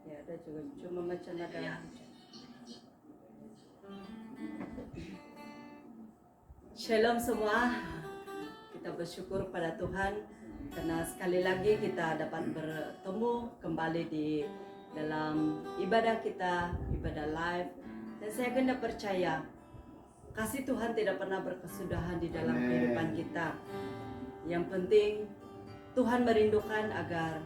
Ya, ada juga cuma macam ada. Shalom semua. Kita bersyukur pada Tuhan karena sekali lagi kita dapat bertemu kembali di dalam ibadah kita, ibadah live. Dan saya kena percaya kasih Tuhan tidak pernah berkesudahan di dalam kehidupan kita. Yang penting Tuhan merindukan agar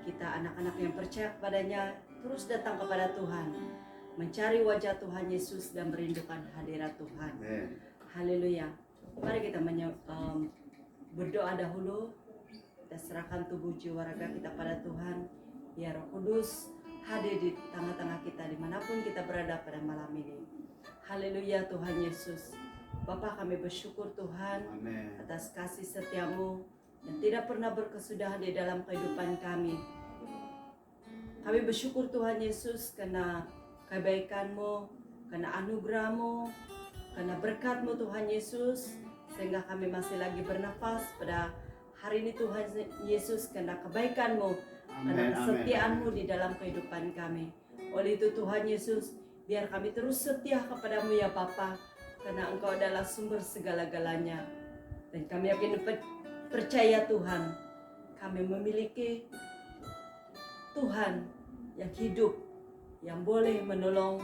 kita anak-anak yang percaya kepadanya terus datang kepada Tuhan, mencari wajah Tuhan Yesus dan merindukan hadirat Tuhan. Haleluya. Mari kita berdoa dahulu. Kita serahkan tubuh jiwa raga kita pada Tuhan. Ya Roh Kudus hadir di tengah-tengah kita dimanapun kita berada pada malam ini. Haleluya Tuhan Yesus. Bapa, kami bersyukur Tuhan atas kasih setiamu yang tidak pernah berkesudahan di dalam kehidupan kami. Kami bersyukur Tuhan Yesus karena kebaikan-Mu, karena anugerah-Mu, karena berkat-Mu Tuhan Yesus, sehingga kami masih lagi bernafas pada hari ini Tuhan Yesus, karena kebaikan-Mu, karena kesetiaan-Mu di dalam kehidupan kami. Oleh itu Tuhan Yesus, biar kami terus setia kepadamu ya Bapa, karena Engkau adalah sumber segala-galanya. Dan kami yakin percaya Tuhan, kami memiliki Tuhan yang hidup, yang boleh menolong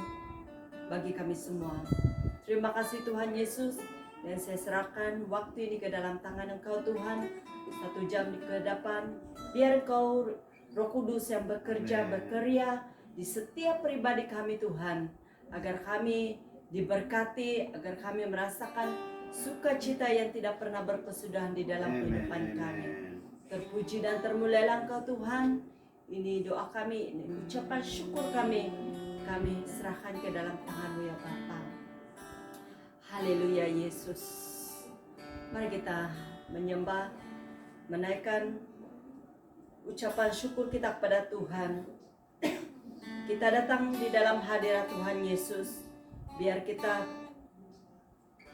bagi kami semua. Terima kasih Tuhan Yesus, dan saya serahkan waktu ini ke dalam tangan Engkau Tuhan. 1 jam ke depan, biar Engkau Roh Kudus yang bekerja, berkarya di setiap pribadi kami Tuhan, agar kami diberkati, agar kami merasakan sukacita yang tidak pernah berkesudahan di dalam kehidupan kami. Terpuji dan termulialah Engkau Tuhan. Ini doa kami, ini ucapan syukur kami serahkan ke dalam tangan-Mu ya Bapa. Haleluya Yesus. Mari kita menyembah, menaikkan ucapan syukur kita kepada Tuhan. Kita datang di dalam hadirat Tuhan Yesus, biar kita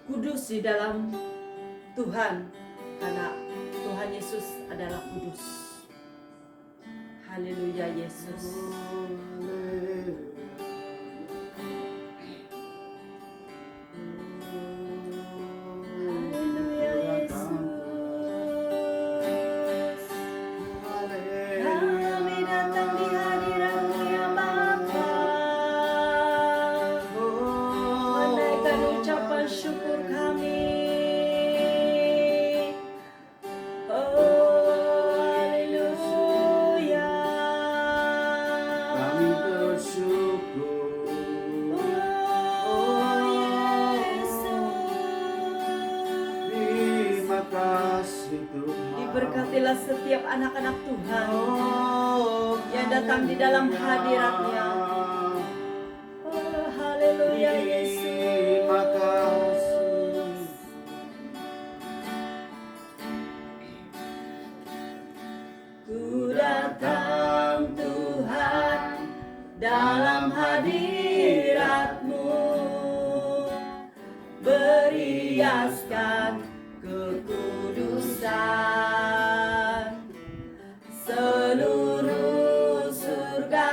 kudus di dalam Tuhan, karena Tuhan Yesus adalah kudus. Haleluya Yesus. Diberkatilah setiap anak-anak Tuhan yang datang di dalam hadirat-Nya. Oh, haleluya Yesus. Ku datang Tuhan dalam hadirat-Mu, beriaskan kekudusan. Seluruh surga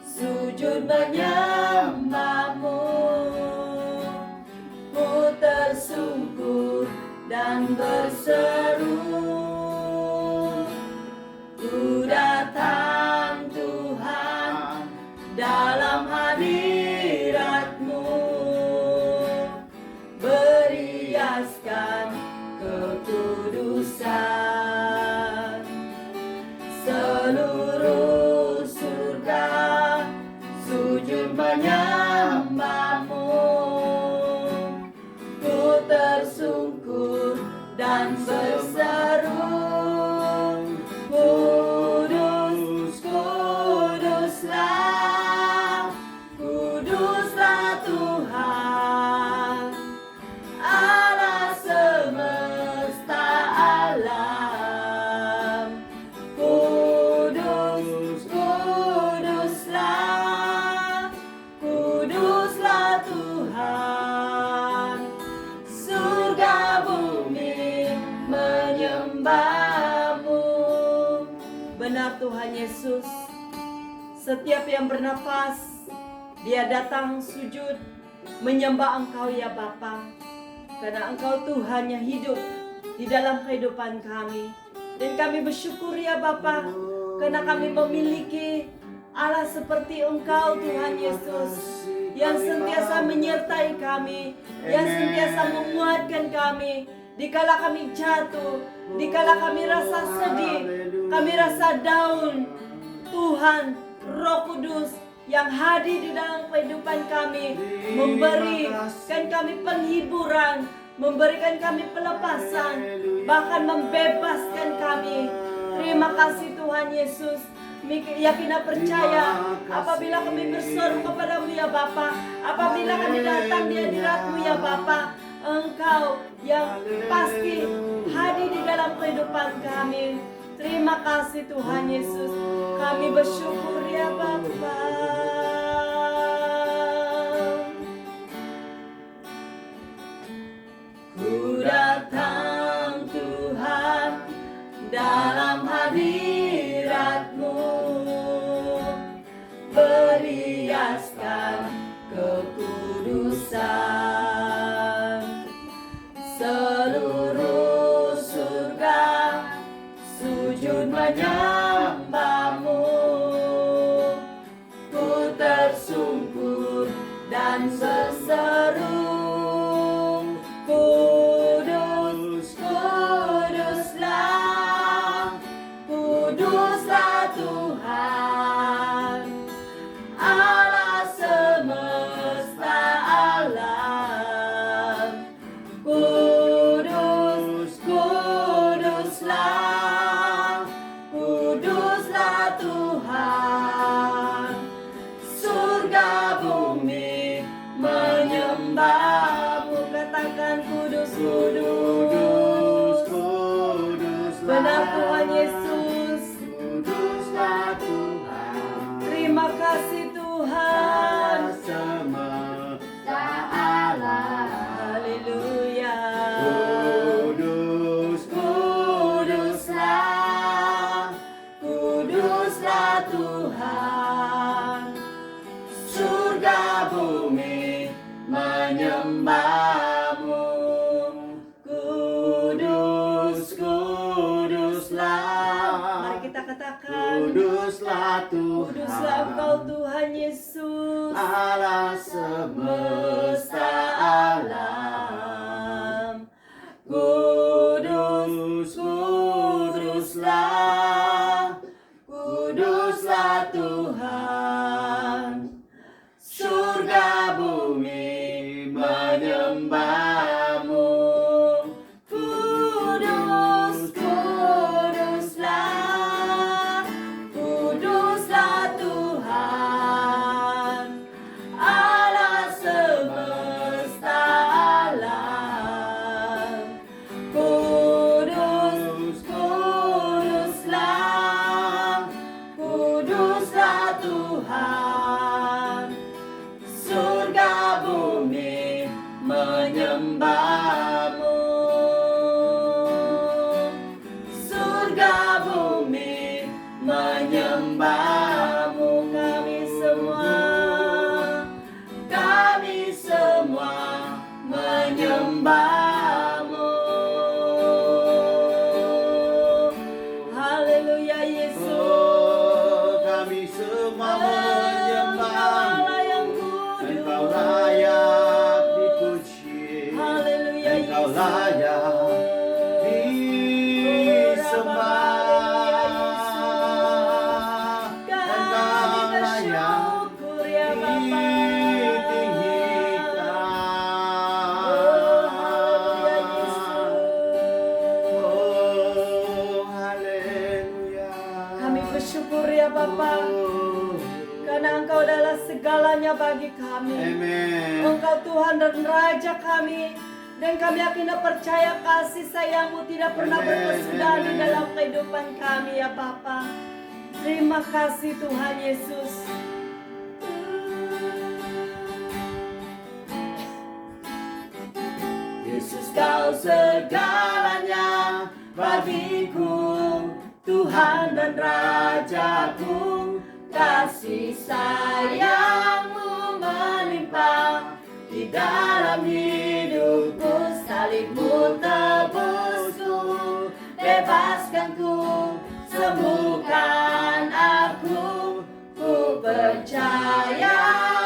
sujud menyembah-Mu, ku tersungkur dan berseru, ku datang Tuhan dalam hadirat-Mu, beriaskan kekudusan. Seluruh surga sujud menyembah-Mu, ku tersungkur dan berseru, kudus, kuduslah, kuduslah Tuhan Allah semesta alam. Kudus, kuduslah, kuduslah Tuhan. Surga bumi Tuhan Yesus. Setiap yang bernafas, dia datang sujud menyembah Engkau ya Bapa. Karena Engkau Tuhan yang hidup di dalam kehidupan kami. Dan kami bersyukur ya Bapa, karena kami memiliki Allah seperti Engkau Tuhan Yesus, yang sentiasa menyertai kami, yang sentiasa menguatkan kami. Dikala kami jatuh, dikala kami rasa sedih, kami rasa down, Tuhan Roh Kudus yang hadir di dalam kehidupan kami, memberikan kami penghiburan, memberikan kami pelepasan, bahkan membebaskan kami. Terima kasih Tuhan Yesus. Yakin dan percaya apabila kami berseru kepadamu ya Bapa, apabila kami datang di hadirat-Mu ya Bapa, Engkau yang pasti hadir di dalam kehidupan kami. Terima kasih Tuhan Yesus. Kami bersyukur ya Bapa. Ku datang Tuhan dalam hadirat-Mu, berhiaskan kekudusan. Seluruh surga sujud menyembah-Mu. Ku tersungkur dan berseru, Kudus, Kuduslah, Kuduslah Tuhan, Allah semesta alam. Kudus, Kuduslah, Kuduslah Tuhan, surga bumi menyembah-Mu. Katakan kudus, kudus, benar Tuhan Yesus. Kuduslah Tuhan, Terima kasih Tuhan. semesta alam. Haleluya. Kudus, Kuduslah, Kuduslah Tuhan, surga bumi menyembah-Mu. Kudus, Kuduslah, Mari kita katakan, Kuduslah kuduslah Engkau Tuhan, Tuhan Yesus, Allah semesta alam. Kudus, Kuduslah, Kuduslah Tuhan, surga bumi menyembah-Mu. Kudus, Kuduslah, Kuduslah Tuhan, Allah semesta alam. Kudus, Kuduslah, Kuduslah Tuhan, surga bumi menyembah-Mu. Surga bumi menyembah-Mu. Kami semua menyembah-Mu. haleluya Yesus. Oh, kami semua menyembah-Mu. Engkaulah yang Engkau kudus. layak dipuji, Haleluya Engkau Yesus. layak disembah, Kami Engkau layak bersyukur ya Bapa. ditinggikan. Haleluya Yesus. Oh, haleluya. Kami bersyukur ya Bapa, Oh, karena Engkau adalah segalanya bagi kami. amen. Engkau Tuhan dan Raja kami, dan kami yakin dan percaya kasih sayang-Mu tidak pernah Amen. berkesudahan di Amen. dalam kehidupan kami ya Bapa. Terima kasih Tuhan Yesus. Yesus, Kau segalanya bagiku, Tuhan. Tuhan dan Rajaku, kasih sayang-Mu melimpah di dalam hidupku, salib-Mu tebusku, bebaskanku, sembuhkan aku. Ku percaya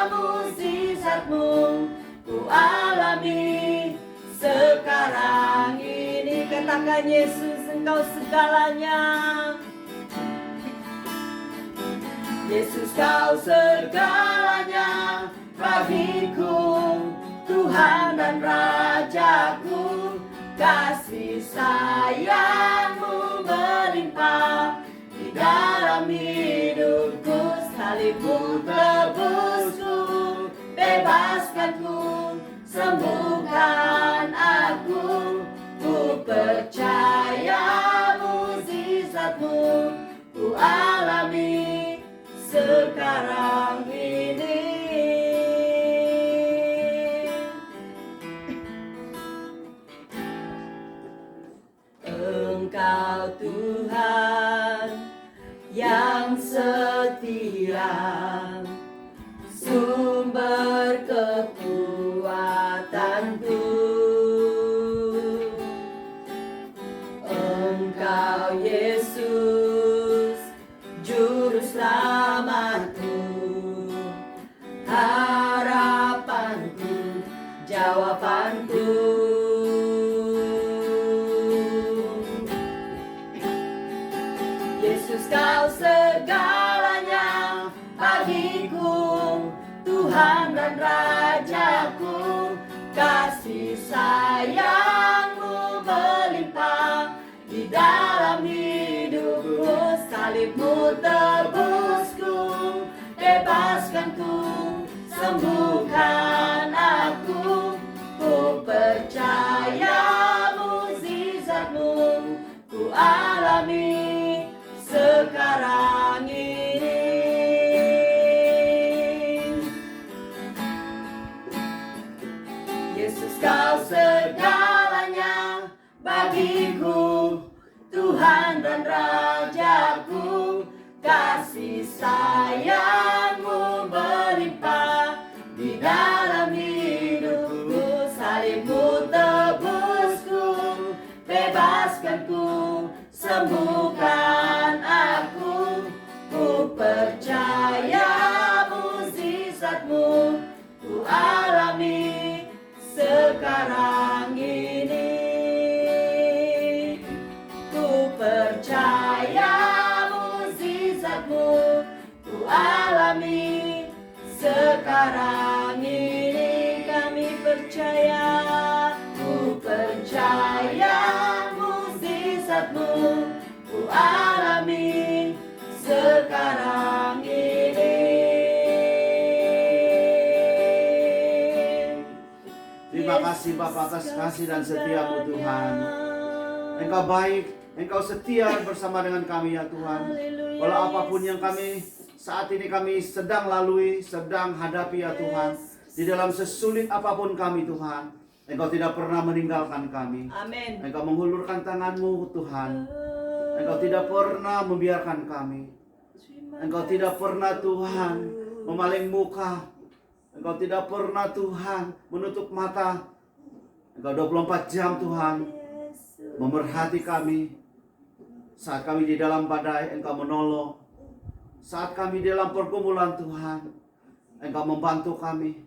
mukjizat-Mu ku alami sekarang ini. Katakan, Yesus, Engkau segalanya. Yesus, Kau segalanya bagiku, Tuhan dan Rajaku, kasih sayang-Mu melimpah di dalam hidupku, salib-Mu tebusku, bebaskanku, sembuhkan aku. Ku percaya mukjizat-Mu ku alami sekarang ini. Engkau Tuhan yang setia, sumber kekuatanku. Engkau Yesus, juru selamatku, harapanku, jawabanku. Yesus, Kau segalanya bagiku, Tuhan dan Rajaku, kasih sayang-Mu melimpah di dalam hidupku, salib-Mu tebusku, bebaskanku, sembuhkan aku. Ku percaya mukjizat-Mu ku alami sekarang ini. Yesus, Kau segalanya bagiku, Tuhan dan Rajaku, kasih sayang-Mu melimpah di dalam hidupku, salib-Mu tebusku, bebaskanku, sembuhkan aku. Ku percaya mukjizat-Mu ku alami sekarang ini. Ku percaya mukjizat-Mu ku alami sekarang ini. Kami percaya, ku percaya mukjizat-Mu ku alami sekarang ini. Terima kasih Bapa atas kasih dan setia-Mu Tuhan. Engkau baik, Engkau setia bersama dengan kami ya Tuhan. Walau apapun yang kami saat ini kami sedang lalui, sedang hadapi ya Tuhan, di dalam sesulit apapun kami Tuhan, Engkau tidak pernah meninggalkan kami. Amin. Engkau menghulurkan tangan-Mu Tuhan. Engkau tidak pernah membiarkan kami. Engkau tidak pernah Tuhan memaling muka. Engkau tidak pernah Tuhan menutup mata. Engkau 24 jam Tuhan memerhati kami. Saat kami di dalam badai, Engkau menolong. Saat kami di dalam pergumulan Tuhan, Engkau membantu kami.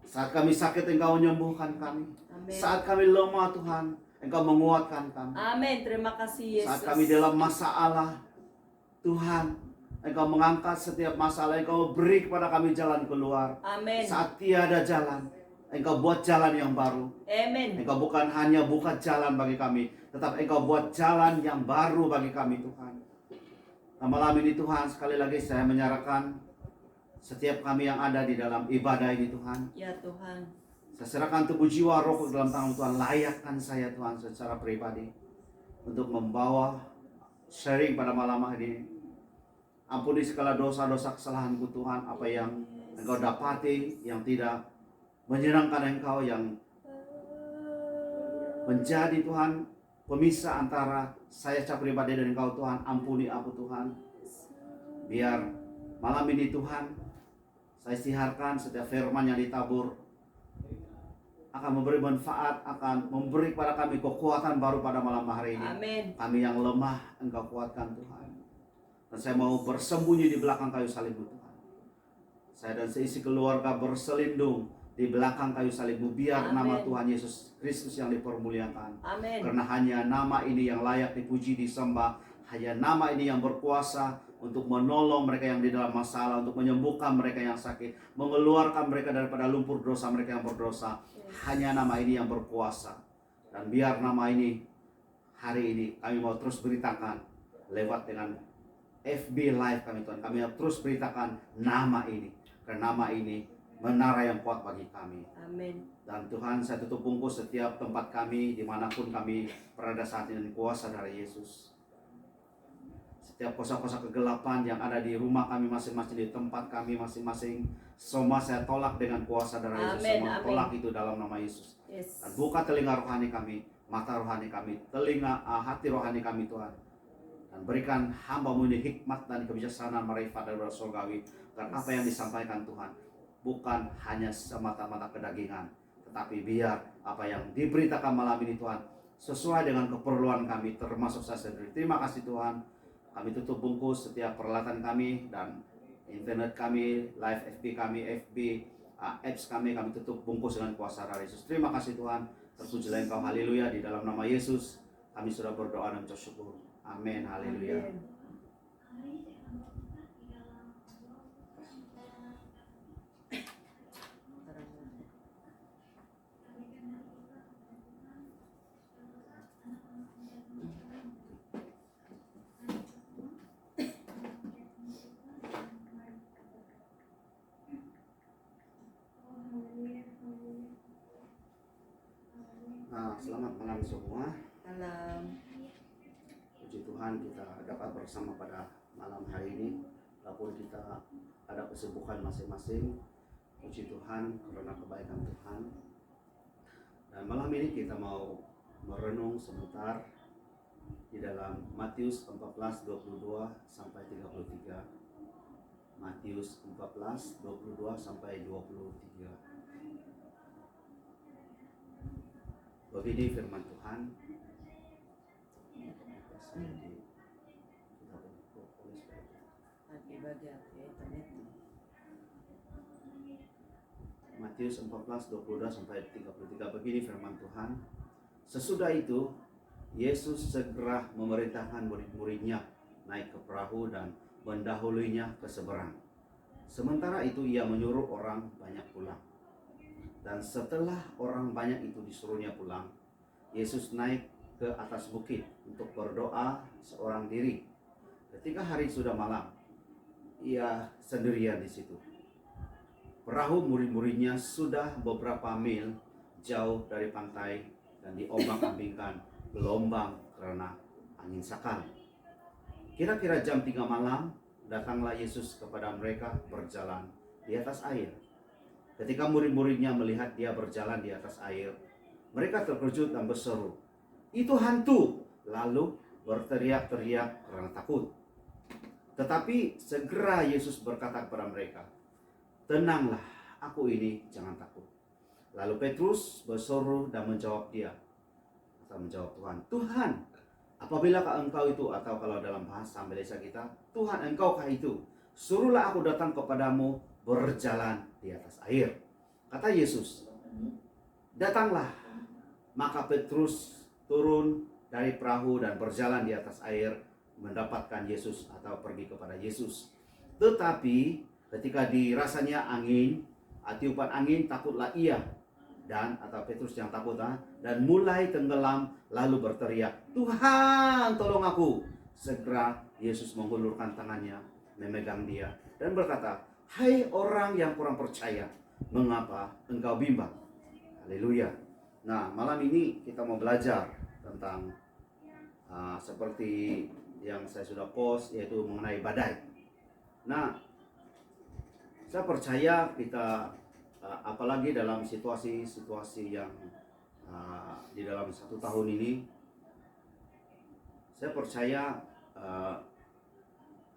Saat kami sakit, Engkau menyembuhkan kami. Amin. Saat kami lemah Tuhan, Engkau menguatkan kami. Amin. Terima kasih, Yesus. Saat kami dalam masalah, Tuhan, Engkau mengangkat setiap masalah, Engkau beri kepada kami jalan keluar. Amin. Saat tiada jalan, Engkau buat jalan yang baru. Amin. Engkau bukan hanya buka jalan bagi kami, tetapi Engkau buat jalan yang baru bagi kami Tuhan. Nah, malam ini Tuhan, sekali lagi saya menyerahkan setiap kami yang ada di dalam ibadah ini Tuhan. Ya Tuhan. Saya serahkan tubuh jiwa rohku dalam tangan Tuhan. Layakkan saya Tuhan secara pribadi untuk membawa sharing pada malam hari ini. Ampuni segala dosa-dosa kesalahanku Tuhan, apa yang Engkau dapati yang tidak menyenangkan Engkau, yang menjadi Tuhan pemisah antara saya pribadi dan Engkau Tuhan. Ampuni aku Tuhan. Biar malam ini Tuhan, saya siharkan setiap firman yang ditabur akan memberi manfaat, akan memberi kepada kami kekuatan baru pada malam hari ini. Amin. Kami yang lemah, Engkau kuatkan Tuhan. Dan saya mau bersembunyi di belakang kayu salib-Mu Tuhan. Saya dan seisi keluarga berselindung di belakang kayu salib-Mu. Biar Amin. nama Tuhan Yesus Kristus yang dipermuliakan. Amin. Karena hanya nama ini yang layak dipuji, disembah. Hanya nama ini yang berkuasa untuk menolong mereka yang di dalam masalah, untuk menyembuhkan mereka yang sakit, mengeluarkan mereka daripada lumpur dosa mereka yang berdosa. Hanya nama ini yang berkuasa. Dan biar nama ini hari ini kami mau terus beritakan lewat dengan FB Live kami Tuhan. Kami mau terus beritakan nama ini. Karena nama ini menara yang kuat bagi kami. Amin. Dan Tuhan, saya tutup bungkus setiap tempat kami, dimanapun kami berada saat ini, kuasa dari Yesus. Setiap kuasa-kuasa kegelapan yang ada di rumah kami masing-masing, di tempat kami masing-masing, semua saya tolak dengan kuasa dari Yesus. Amin, Semua amin. tolak itu dalam nama Yesus. Yes. Dan buka telinga rohani kami, mata rohani kami, hati rohani kami Tuhan. Dan berikan hamba-Mu ini hikmat dan kebijaksanaan marifat dari surgawi. Dan apa yang disampaikan Tuhan bukan hanya semata-mata kedagingan, tetapi biar apa yang diberitakan malam ini Tuhan sesuai dengan keperluan kami, termasuk saya sendiri. Terima kasih Tuhan. Kami tutup bungkus setiap peralatan kami dan internet kami, live FB kami, apps kami tutup bungkus dengan kuasa dari Yesus. Terima kasih Tuhan. Terpujilah Engkau, haleluya. Di dalam nama Yesus kami sudah berdoa dan bersyukur. Amin, haleluya. Amin. Nah, selamat malam semua. Malam. Puji Tuhan kita dapat bersama pada malam hari ini. Walaupun kita ada kesibukan masing-masing, puji Tuhan karena kebaikan Tuhan. Dan malam ini kita mau merenung sebentar di dalam Matius 14:22 sampai 33. Matius 14:22 sampai 23. Begini firman Tuhan. Matius 14:22 sampai 33. Begini firman Tuhan. Sesudah itu Yesus segera memerintahkan murid-muridnya naik ke perahu dan mendahulunya ke seberang. Sementara itu ia menyuruh orang banyak pulang. Dan setelah orang banyak itu disuruhnya pulang, Yesus naik ke atas bukit untuk berdoa seorang diri. Ketika hari sudah malam, ia sendirian di situ. Perahu murid-muridnya sudah beberapa mil jauh dari pantai dan diombang-ambingkan gelombang karena angin sakal. Kira-kira jam 3 malam, datanglah Yesus kepada mereka berjalan di atas air. Ketika murid-muridnya melihat dia berjalan di atas air, mereka terkejut dan berseru, "Itu hantu!" Lalu berteriak-teriak karena takut. Tetapi segera Yesus berkata kepada mereka, "Tenanglah, aku ini, jangan takut." Lalu Petrus berseru dan menjawab dia. Atau menjawab Tuhan, "Tuhan, apabila Engkau itu," atau kalau dalam bahasa Malaysia kita, "Tuhan, Engkaukah itu? Suruhlah aku datang kepadamu berjalan di atas air." Kata Yesus, "Datanglah." Maka Petrus turun dari perahu dan berjalan di atas air mendapatkan Yesus atau pergi kepada Yesus. Tetapi ketika dirasanya angin, tiupan angin, takutlah ia dan atau Petrus yang takut dan mulai tenggelam lalu berteriak, "Tuhan, tolong aku." Segera Yesus mengulurkan tangannya, memegang dia dan berkata, "Hai orang yang kurang percaya, mengapa engkau bimbang?" Haleluya. Nah, malam ini kita mau belajar tentang seperti yang saya sudah post, yaitu mengenai badai. Nah, saya percaya kita apalagi dalam situasi-situasi yang di dalam 1 tahun ini, Saya percaya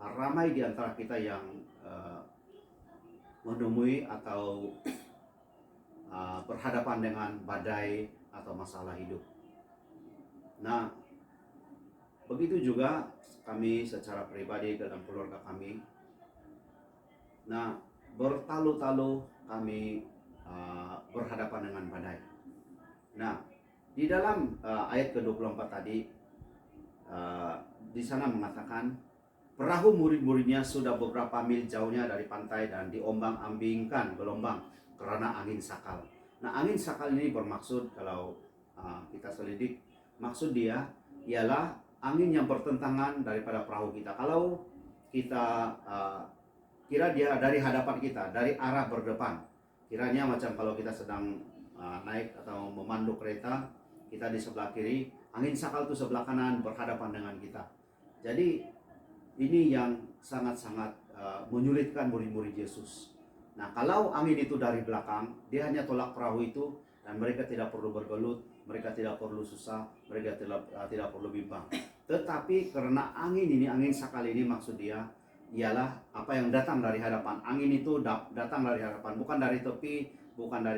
ramai di antara kita yang menemui atau berhadapan dengan badai atau masalah hidup. Nah, begitu juga kami secara pribadi dalam keluarga kami. Nah, bertalu-talu kami berhadapan dengan badai. Nah, di dalam ayat ke-24 tadi, di sana mengatakan, perahu murid-muridnya sudah beberapa mil jauhnya dari pantai dan diombang-ambingkan gelombang karena angin sakal. Nah, angin sakal ini bermaksud, kalau kita selidik, maksud dia ialah angin yang bertentangan daripada perahu kita. Kalau kita kira dia dari hadapan kita, dari arah berdepan, kiranya macam kalau kita sedang naik atau memandu kereta, kita di sebelah kiri, angin sakal itu sebelah kanan berhadapan dengan kita. Jadi ini yang sangat-sangat menyulitkan murid-murid Yesus. Nah, kalau angin itu dari belakang, dia hanya tolak perahu itu dan mereka tidak perlu bergelut, mereka tidak perlu susah, mereka tidak perlu bimbang. Tetapi karena angin ini, angin sakal ini maksud dia ialah apa yang datang dari hadapan. Angin itu datang dari hadapan, bukan dari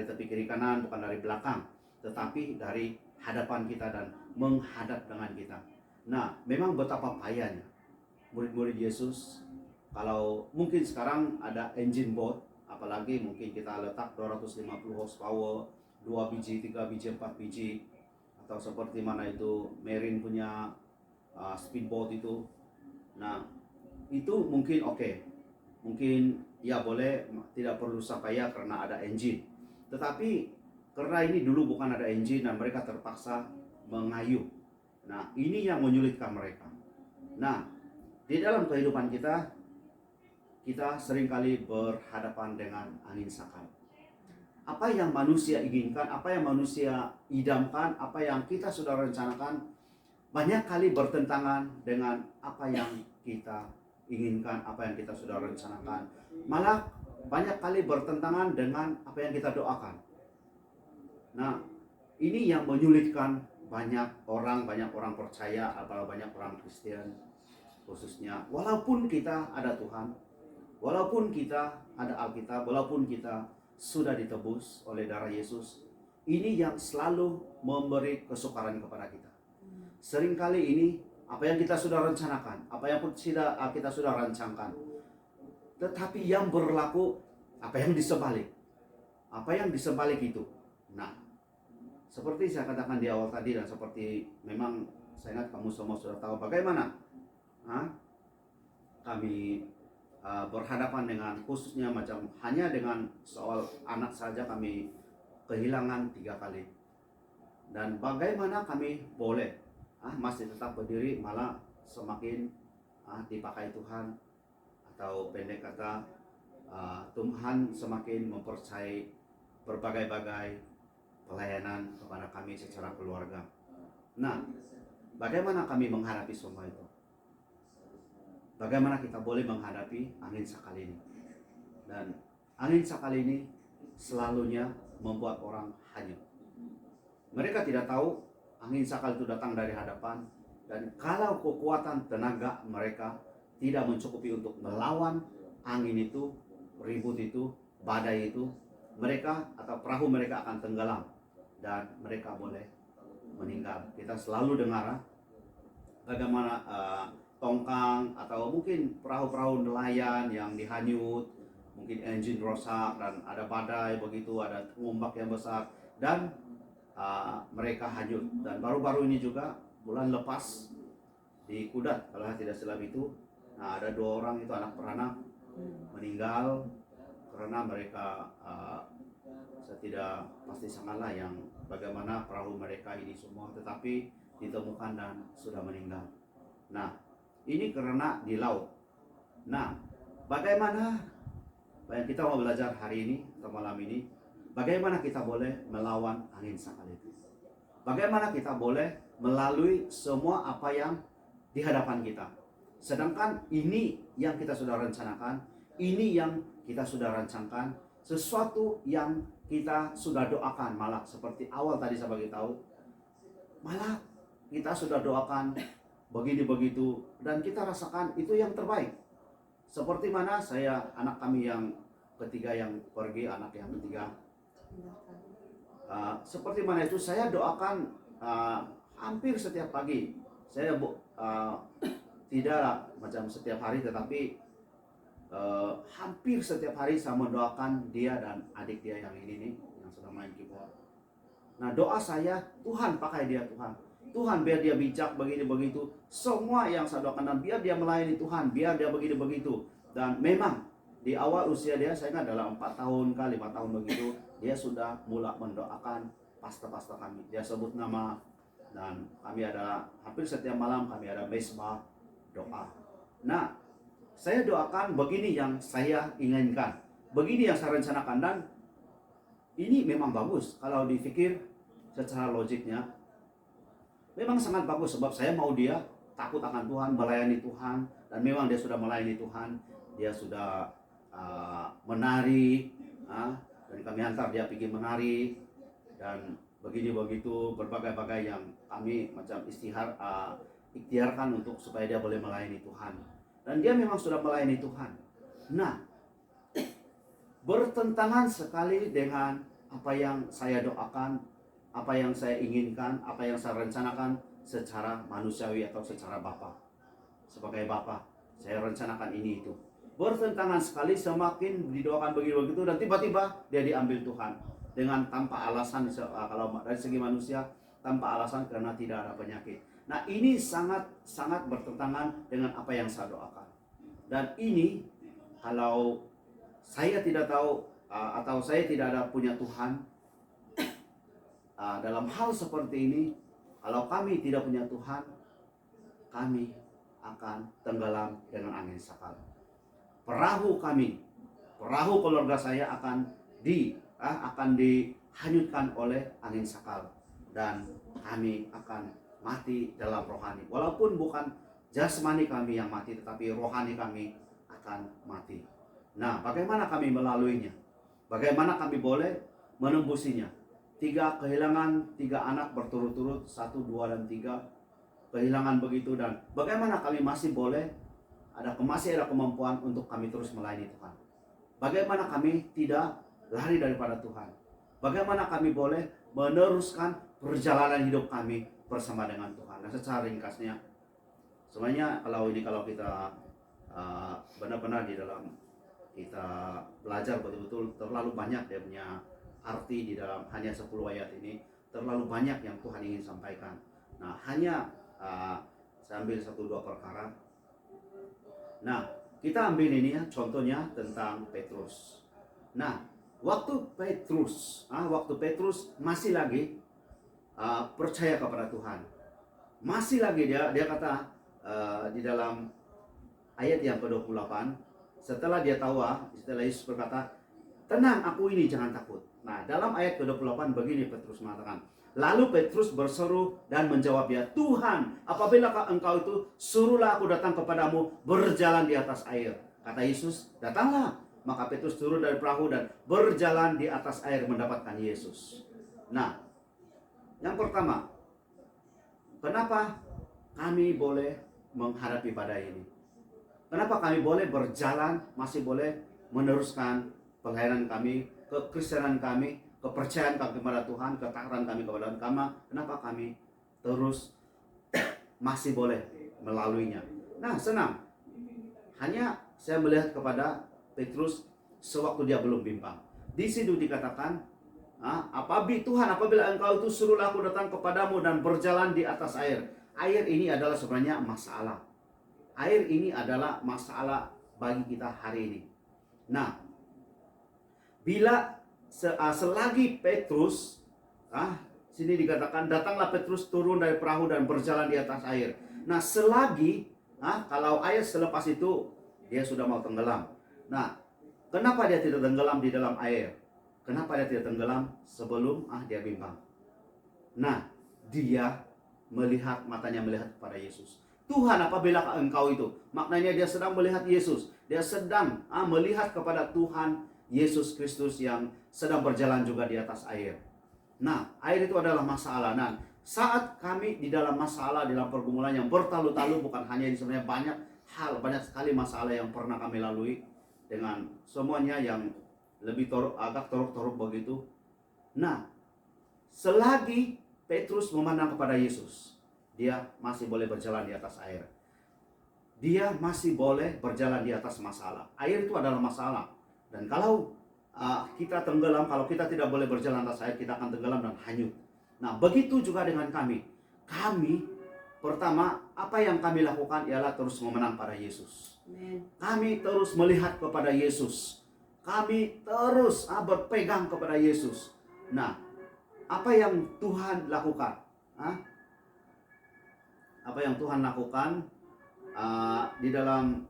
tepi kiri kanan, bukan dari belakang, tetapi dari hadapan kita dan menghadap dengan kita. Nah, memang betapa payahnya murid-murid Yesus. Kalau mungkin sekarang ada engine boat, apalagi mungkin kita letak 250 horsepower, 2 biji, 3 biji, 4 biji, atau seperti mana itu Marine punya speedboat itu. Nah, itu mungkin oke. Mungkin ya boleh, tidak perlu payah karena ada engine. Tetapi karena ini dulu bukan ada engine dan mereka terpaksa mengayuh. Nah, ini yang menyulitkan mereka. Nah, di dalam kehidupan kita seringkali berhadapan dengan angin sakal. Apa yang manusia inginkan, apa yang manusia idamkan, apa yang kita sudah rencanakan, banyak kali bertentangan dengan apa yang kita inginkan, apa yang kita sudah rencanakan. Malah banyak kali bertentangan dengan apa yang kita doakan. Nah, ini yang menyulitkan banyak orang percaya, atau banyak orang Kristen khususnya. Walaupun kita ada Tuhan, walaupun kita ada Alkitab, walaupun kita sudah ditebus oleh darah Yesus, ini yang selalu memberi kesukaran kepada kita. Seringkali ini apa yang kita sudah rencanakan, apa yang kita sudah rancangkan, tetapi yang berlaku apa yang disebalik. Apa yang disebalik itu. Nah, seperti saya katakan di awal tadi, dan seperti memang saya ingat kamu semua sudah tahu bagaimana kami berhadapan dengan, khususnya macam hanya dengan soal anak saja kami kehilangan 3 kali. Dan bagaimana kami boleh masih tetap berdiri, malah semakin dipakai Tuhan, atau pendek kata Tuhan semakin mempercayai berbagai-bagai pelayanan kepada kami secara keluarga. Nah, bagaimana kami menghadapi semua itu? Bagaimana kita boleh menghadapi angin sakal ini? Dan angin sakal ini selalunya membuat orang hanyut. Mereka tidak tahu angin sakal itu datang dari hadapan, dan kalau kekuatan tenaga mereka tidak mencukupi untuk melawan angin itu, ribut itu, badai itu, mereka atau perahu mereka akan tenggelam dan mereka boleh meninggal. Kita selalu dengar bagaimana tongkang atau mungkin perahu-perahu nelayan yang dihanyut, mungkin engine rusak dan ada badai begitu, ada ombak yang besar dan mereka hanyut. Dan baru-baru ini juga bulan lepas di Kudat, kalau tidak salah itu, ada 2 orang itu anak beranak meninggal karena mereka saya tidak pasti sangatlah yang bagaimana perahu mereka ini semua, tetapi ditemukan dan sudah meninggal. Nah, ini karena di laut. Nah, bagaimana yang kita mau belajar hari ini atau malam ini, bagaimana kita boleh melawan angin sakal itu? Bagaimana kita boleh melalui semua apa yang di hadapan kita? Sedangkan ini yang kita sudah rencanakan, ini yang kita sudah rancangkan, sesuatu yang kita sudah doakan, malah seperti awal tadi saya bagi tahu, malah kita sudah doakan begini begitu, dan kita rasakan itu yang terbaik. Seperti mana anak kami yang ketiga yang pergi, anak yang ketiga, seperti mana itu saya doakan hampir setiap pagi. Saya tidak macam setiap hari, tetapi hampir setiap hari saya mendoakan dia dan adik dia yang ini nih, yang sedang main keyboard. Nah, doa saya, Tuhan pakai dia, Tuhan biar dia bijak begini begitu. Semua yang saya doakan, dan biar dia melayani Tuhan, biar dia begini begitu. Dan memang di awal usia dia, saya ingat dalam 4 tahun ke 5 tahun begitu, dia sudah mulai mendoakan pastor-pastor kami. Dia sebut nama, dan kami ada hampir setiap malam kami ada mesbah doa. Nah, saya doakan begini yang saya inginkan, begini yang saya rencanakan, dan ini memang bagus kalau dipikir secara logiknya. Memang sangat bagus, sebab saya mau dia takut akan Tuhan, melayani Tuhan, dan memang dia sudah melayani Tuhan. Dia sudah menari, dan kami hantar dia pergi menari, dan begini begitu berbagai-bagai yang kami macam ikhtiarkan untuk supaya dia boleh melayani Tuhan. Dan dia memang sudah melayani Tuhan. Nah, bertentangan sekali dengan apa yang saya doakan, apa yang saya inginkan, apa yang saya rencanakan secara manusiawi atau secara Bapa. Sebagai Bapa, saya rencanakan ini itu. Bertentangan sekali, semakin didoakan begitu-begitu, dan tiba-tiba dia diambil Tuhan. Dengan tanpa alasan, kalau dari segi manusia, tanpa alasan karena tidak ada penyakit. Nah, ini sangat bertentangan dengan apa yang saya doakan. Dan ini, kalau saya tidak tahu, atau saya tidak ada punya Tuhan, dalam hal seperti ini, kalau kami tidak punya Tuhan, kami akan tenggelam dengan angin sakal. Perahu kami, perahu keluarga saya akan dihanyutkan oleh angin sakal, dan kami akan mati dalam rohani. Walaupun bukan jasmani kami yang mati, tetapi rohani kami akan mati. Nah, bagaimana kami melaluinya? Bagaimana kami boleh menembusinya? Kehilangan 3 anak berturut-turut, 1, 2, dan 3 kehilangan begitu, dan bagaimana kami masih ada kemampuan untuk kami terus melayani Tuhan? Bagaimana kami tidak lari daripada Tuhan? Bagaimana kami boleh meneruskan perjalanan hidup kami bersama dengan Tuhan? Nah, secara ringkasnya, sebenarnya kalau kita benar-benar di dalam kita belajar betul-betul, terlalu banyak dia punya arti di dalam hanya 10 ayat ini, terlalu banyak yang Tuhan ingin sampaikan. Nah, hanya saya ambil 1-2 perkara. Nah, kita ambil ini ya, contohnya tentang Petrus. Nah, waktu Petrus masih lagi percaya kepada Tuhan, masih lagi dia kata di dalam ayat yang ke-28, setelah dia tahu, setelah Yesus berkata, "Tenang, aku ini, jangan takut." Nah, dalam ayat ke-28 begini Petrus mengatakan, lalu Petrus berseru dan menjawab dia, "Tuhan, apabila Engkau itu, suruhlah aku datang kepadamu berjalan di atas air." Kata Yesus, "Datanglah." Maka Petrus turun dari perahu dan berjalan di atas air mendapatkan Yesus. Nah, yang pertama, kenapa kami boleh menghadapi badai ini? Kenapa kami boleh berjalan, masih boleh meneruskan pelayanan kami, kekristenan kami, kepercayaan kami kepada Tuhan, ketaatan kami kepada Tuhan? Kenapa kami terus masih boleh melaluinya? Nah, senang. Hanya saya melihat kepada Petrus sewaktu dia belum bimbang. Di situ dikatakan, apabila Engkau itu, suruhlah aku datang kepadamu dan berjalan di atas air. Air ini adalah sebenarnya masalah. Air ini adalah masalah bagi kita hari ini. Nah, bila selagi Petrus, sini dikatakan, datanglah Petrus turun dari perahu dan berjalan di atas air. Nah, selagi, kalau air selepas itu dia sudah mau tenggelam. Nah, kenapa dia tidak tenggelam di dalam air? Kenapa dia tidak tenggelam sebelum dia bimbang? Nah, dia matanya melihat kepada Yesus. Tuhan, apabila Engkau itu, maknanya dia sedang melihat Yesus. Dia sedang melihat kepada Tuhan Yesus Kristus yang sedang berjalan juga di atas air. Nah, air itu adalah masalah. Nah, Saat kami di dalam masalah, dalam pergumulan yang bertalu-talu, bukan hanya ini, sebenarnya banyak hal, banyak sekali masalah yang pernah kami lalui dengan semuanya yang lebih agak torok-torok begitu. Nah, selagi Petrus memandang kepada Yesus, dia masih boleh berjalan di atas air. Dia masih boleh berjalan di atas masalah. Air itu adalah masalah. Dan kalau kita tenggelam, kalau kita tidak boleh berjalan atas air, kita akan tenggelam dan hanyut. Nah, begitu juga dengan kami. Kami, pertama, apa yang kami lakukan ialah terus memenang pada Yesus. Amen. Kami terus melihat kepada Yesus. Kami terus berpegang kepada Yesus. Nah, apa yang Tuhan lakukan? Apa yang Tuhan lakukan di dalam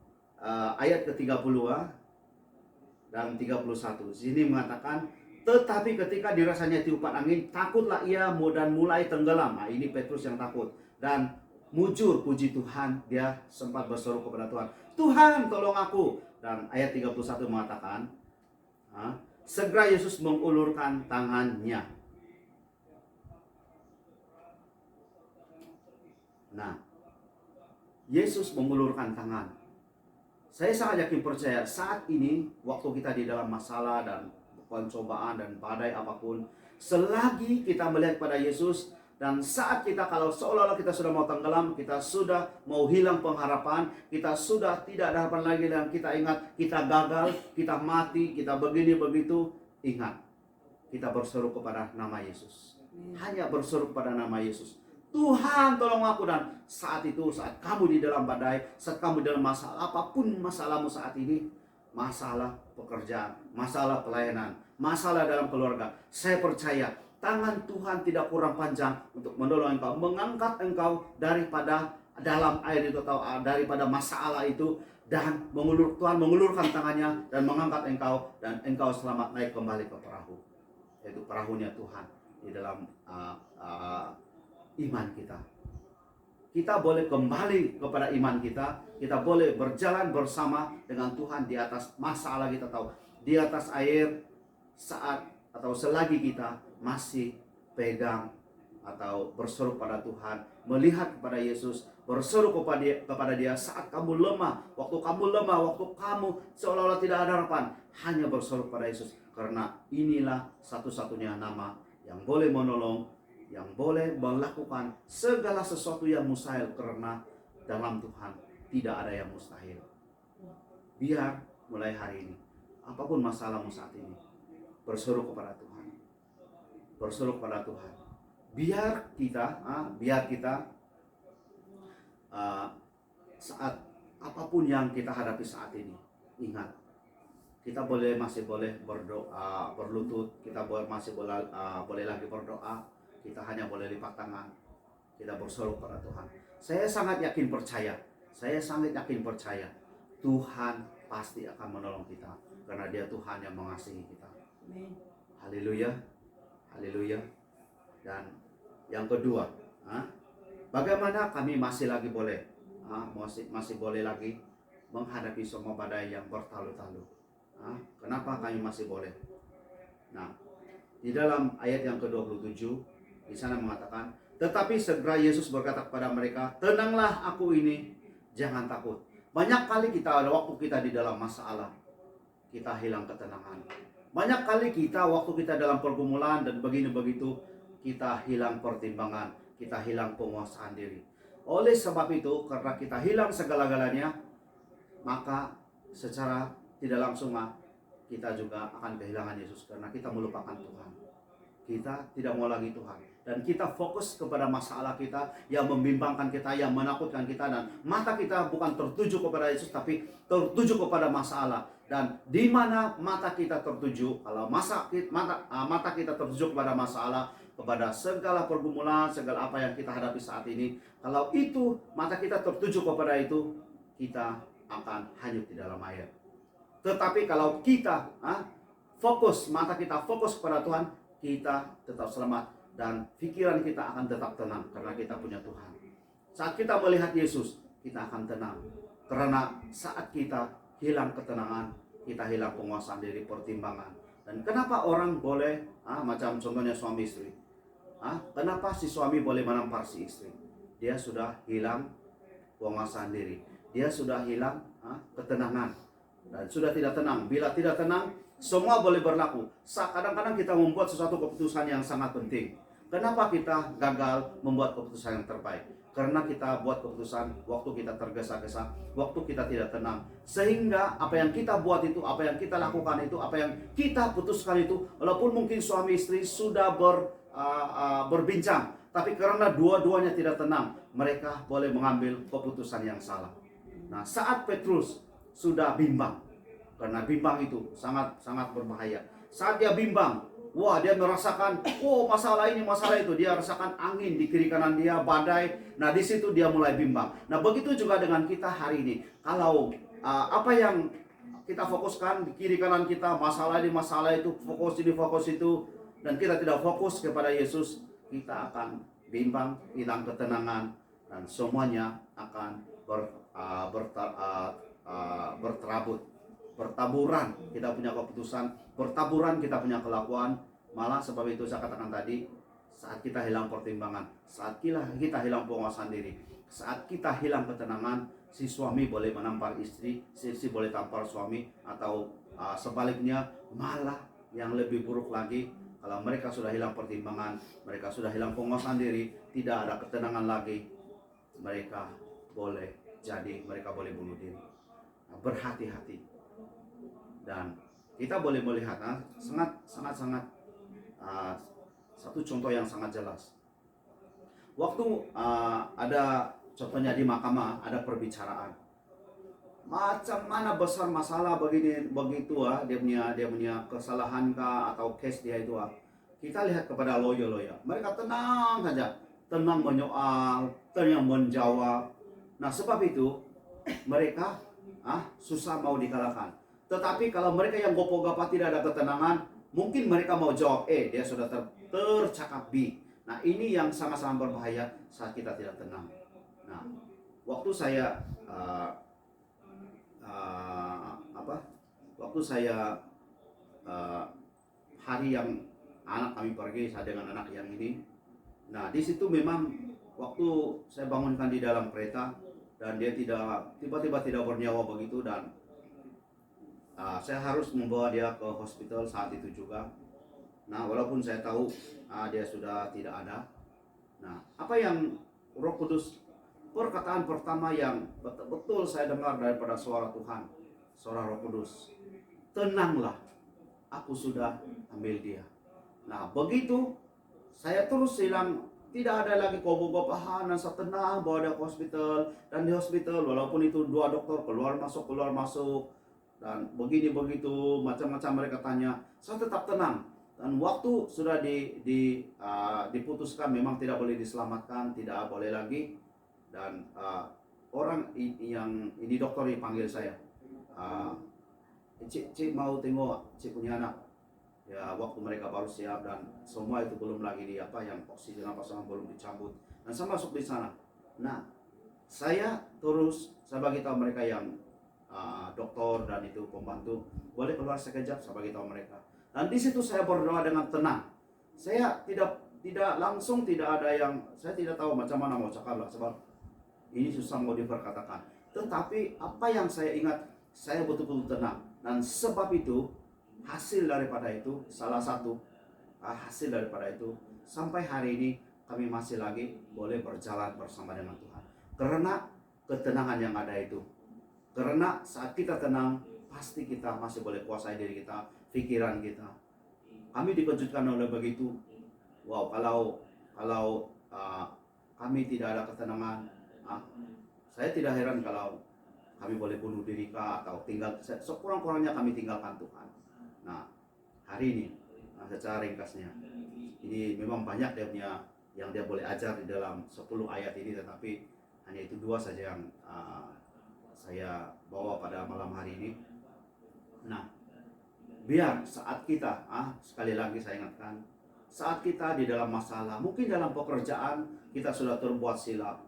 ayat ke-30 dan 31. Sini mengatakan, tetapi ketika dirasanya tiupan angin, takutlah ia dan mulai tenggelam. Nah, ini Petrus yang takut. Dan mujur, puji Tuhan, dia sempat berseru kepada Tuhan, Tuhan tolong aku. Dan ayat 31 mengatakan, segera Yesus mengulurkan tangannya. Nah, Yesus mengulurkan tangan. Saya sangat yakin percaya saat ini, waktu kita di dalam masalah dan pencobaan dan badai apapun, selagi kita melihat pada Yesus, dan saat kita kalau seolah-olah kita sudah mau tenggelam, kita sudah mau hilang pengharapan, kita sudah tidak ada harapan lagi, dan kita ingat kita gagal, kita mati, kita begini begitu, ingat kita berseru kepada nama Yesus. Hanya berseru kepada nama Yesus. Tuhan tolong aku. Dan saat itu, saat kamu di dalam badai, saat kamu dalam masalah, apapun masalahmu saat ini, masalah pekerjaan, masalah pelayanan, masalah dalam keluarga, saya percaya tangan Tuhan tidak kurang panjang untuk menolong engkau, mengangkat engkau daripada dalam air itu atau daripada masalah itu, dan Tuhan mengulurkan tangannya dan mengangkat engkau, dan engkau selamat naik kembali ke perahu, yaitu perahunya Tuhan di dalam iman kita. Kita boleh kembali kepada iman kita. Kita boleh berjalan bersama dengan Tuhan di atas masalah kita, tahu, di atas air, saat atau selagi kita masih pegang atau berseru pada Tuhan, melihat kepada Yesus, berseru kepada dia saat kamu lemah, waktu kamu seolah-olah tidak ada harapan, hanya berseru pada Yesus, karena inilah satu-satunya nama yang boleh menolong, yang boleh melakukan segala sesuatu yang mustahil, karena dalam Tuhan tidak ada yang mustahil. Biar mulai hari ini, apapun masalahmu saat ini, berseru kepada Tuhan. Berseru kepada Tuhan. Biar kita saat apapun yang kita hadapi saat ini, ingat, kita masih boleh berdoa, berlutut, kita masih boleh lagi berdoa. Kita hanya boleh lipat tangan, kita berseru pada Tuhan. Saya sangat yakin percaya Tuhan pasti akan menolong kita, karena Dia Tuhan yang mengasihi kita. Haleluya, haleluya. Dan yang kedua, bagaimana kami masih lagi boleh masih boleh lagi menghadapi semua badai yang bertalu-talu? Kenapa kami masih boleh? Nah, di dalam ayat yang ke-27 di sana mengatakan, tetapi segera Yesus berkata kepada mereka, tenanglah, aku ini, jangan takut. Banyak kali kita, waktu kita di dalam masalah, kita hilang ketenangan. Banyak kali kita, waktu kita dalam pergumulan dan begini begitu, kita hilang pertimbangan, kita hilang penguasaan diri. Oleh sebab itu, karena kita hilang segala-galanya, maka secara tidak langsung kita juga akan kehilangan Yesus, karena kita melupakan Tuhan. Kita tidak mau lagi Tuhan, dan kita fokus kepada masalah kita yang membimbangkan kita, yang menakutkan kita, dan mata kita bukan tertuju kepada Yesus, tapi tertuju kepada masalah. Dan di mana mata kita tertuju, kalau mata kita tertuju kepada masalah, kepada segala pergumulan, segala apa yang kita hadapi saat ini, kalau itu mata kita tertuju kepada itu, kita akan hanyut di dalam air. Tetapi kalau kita mata kita fokus kepada Tuhan, kita tetap selamat, dan pikiran kita akan tetap tenang, karena kita punya Tuhan. Saat kita melihat Yesus, kita akan tenang, karena saat kita hilang ketenangan, kita hilang penguasaan diri, pertimbangan. Dan kenapa orang boleh, macam contohnya suami istri, Kenapa si suami boleh menampar si istri? Dia sudah hilang penguasaan diri. Dia sudah hilang ketenangan. Dan sudah tidak tenang. Bila tidak tenang, semua boleh berlaku. Kadang-kadang kita membuat sesuatu keputusan yang sangat penting. Kenapa kita gagal membuat keputusan yang terbaik? Karena kita buat keputusan waktu kita tergesa-gesa, waktu kita tidak tenang. Sehingga apa yang kita buat itu, apa yang kita lakukan itu, apa yang kita putuskan itu, walaupun mungkin suami istri sudah berbincang, tapi karena dua-duanya tidak tenang, mereka boleh mengambil keputusan yang salah. Nah, saat Petrus sudah bimbang, karena bimbang itu sangat berbahaya. Saat dia bimbang, dia merasakan, masalah ini, masalah itu. Dia rasakan angin di kiri kanan dia, badai. Nah, di situ dia mulai bimbang. Nah, begitu juga dengan kita hari ini. Kalau apa yang kita fokuskan di kiri kanan kita, masalah ini, masalah itu, fokus ini, fokus itu, dan kita tidak fokus kepada Yesus, kita akan bimbang, hilang ketenangan, dan semuanya akan bertaburan. Kita punya keputusan, bertaburan kita punya kelakuan. Malah sebab itu saya katakan tadi, saat kita hilang pertimbangan, saat kita hilang penguasaan diri, saat kita hilang ketenangan, si suami boleh menampar istri, si istri boleh tampar suami, atau sebaliknya. Malah yang lebih buruk lagi, kalau mereka sudah hilang pertimbangan, mereka sudah hilang penguasaan diri, tidak ada ketenangan lagi, mereka boleh bunuh diri. Nah, berhati-hati. Dan kita boleh melihat sangat satu contoh yang sangat jelas. Waktu ada contohnya di mahkamah, ada perbicaraan. Macam mana besar masalah begini begitu dia punya kesalahan kah atau case dia itu kita lihat kepada lawyer. Mereka tenang saja, tenang menyoal, tenang menjawab. Nah, sebab itu mereka susah mau dikalahkan. Tetapi kalau mereka yang gopo-gopo tidak ada ketenangan, mungkin mereka mau jawab dia sudah tercakap B. Nah, ini yang sangat-sangat berbahaya saat kita tidak tenang. Nah, waktu saya hari yang anak kami pergi, saya dengan anak yang ini. Nah, di situ memang waktu saya bangunkan di dalam kereta dan dia tiba-tiba tidak bernyawa begitu, dan saya harus membawa dia ke hospital saat itu juga. Nah, walaupun saya tahu dia sudah tidak ada. Nah, apa yang Roh Kudus, perkataan pertama yang betul-betul saya dengar daripada suara Tuhan, suara Roh Kudus, tenanglah, aku sudah ambil dia. Nah, begitu saya terus hilang, tidak ada lagi koboh-kobohan, dan saya tenang bawa dia ke hospital. Dan di hospital walaupun itu 2 dokter keluar masuk, dan begini begitu macam-macam mereka tanya, saya tetap tenang. Dan waktu sudah diputuskan memang tidak boleh diselamatkan, tidak boleh lagi. Dan orang yang ini dokter dipanggil saya, Cik mau tengok Cik punya anak. Ya, waktu mereka baru siap dan semua itu belum lagi yang oksigen apa belum dicabut. Dan saya masuk di sana. Nah, saya bagi tahu mereka yang dokter dan itu pembantu, boleh keluar sekejap, saya bagi tahu mereka. Dan di situ saya berdoa dengan tenang. Saya tidak langsung, saya tidak tahu macam mana mau cakap lah, sebab ini susah mau diperkatakan. Tetapi apa yang saya ingat, saya betul-betul tenang. Dan sebab itu, hasil daripada itu, salah satu hasil daripada itu, sampai hari ini kami masih lagi boleh berjalan bersama dengan Tuhan. Karena ketenangan yang ada itu. Karena saat kita tenang, pasti kita masih boleh kuasai diri kita, pikiran kita. Kami dikejutkan oleh begitu. Kalau kami tidak ada ketenangan, saya tidak heran kalau kami boleh bunuh diri atau tinggal, sekurang-kurangnya kami tinggalkan Tuhan. Nah, hari ini secara ringkasnya, ini memang banyak yang dia boleh ajar di dalam 10 ayat ini, tetapi hanya itu 2 saja yang saya bawa pada malam hari ini. Nah, biar saat kita, sekali lagi saya ingatkan, saat kita di dalam masalah, mungkin dalam pekerjaan kita sudah terbuat silap,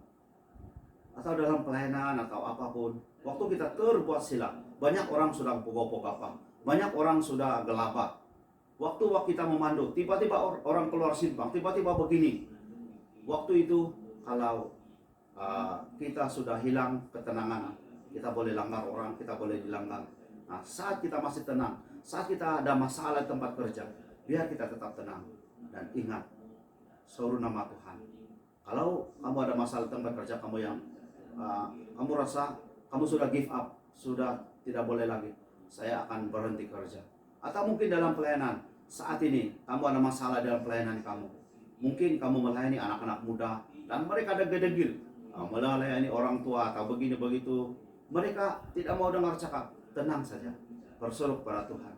atau dalam pelayanan atau apapun, waktu kita terbuat silap, banyak orang sudah pogok-pogok, banyak orang sudah gelabah. Waktu kita memandu, tiba-tiba orang keluar simpang, tiba-tiba begini. Waktu itu kalau kita sudah hilang ketenangan, kita boleh langgar orang, kita boleh dilanggar. Nah, saat kita masih tenang, saat kita ada masalah di tempat kerja, biar kita tetap tenang dan ingat seluruh nama Tuhan. Kalau kamu ada masalah di tempat kerja kamu yang kamu rasa kamu sudah give up, sudah tidak boleh lagi, saya akan berhenti kerja. Atau mungkin dalam pelayanan, saat ini kamu ada masalah dalam pelayanan kamu. Mungkin kamu melayani anak-anak muda dan mereka ada gedegil, melayani orang tua atau begini begitu. Mereka tidak mau dengar cakap. Tenang saja, berseru kepada Tuhan,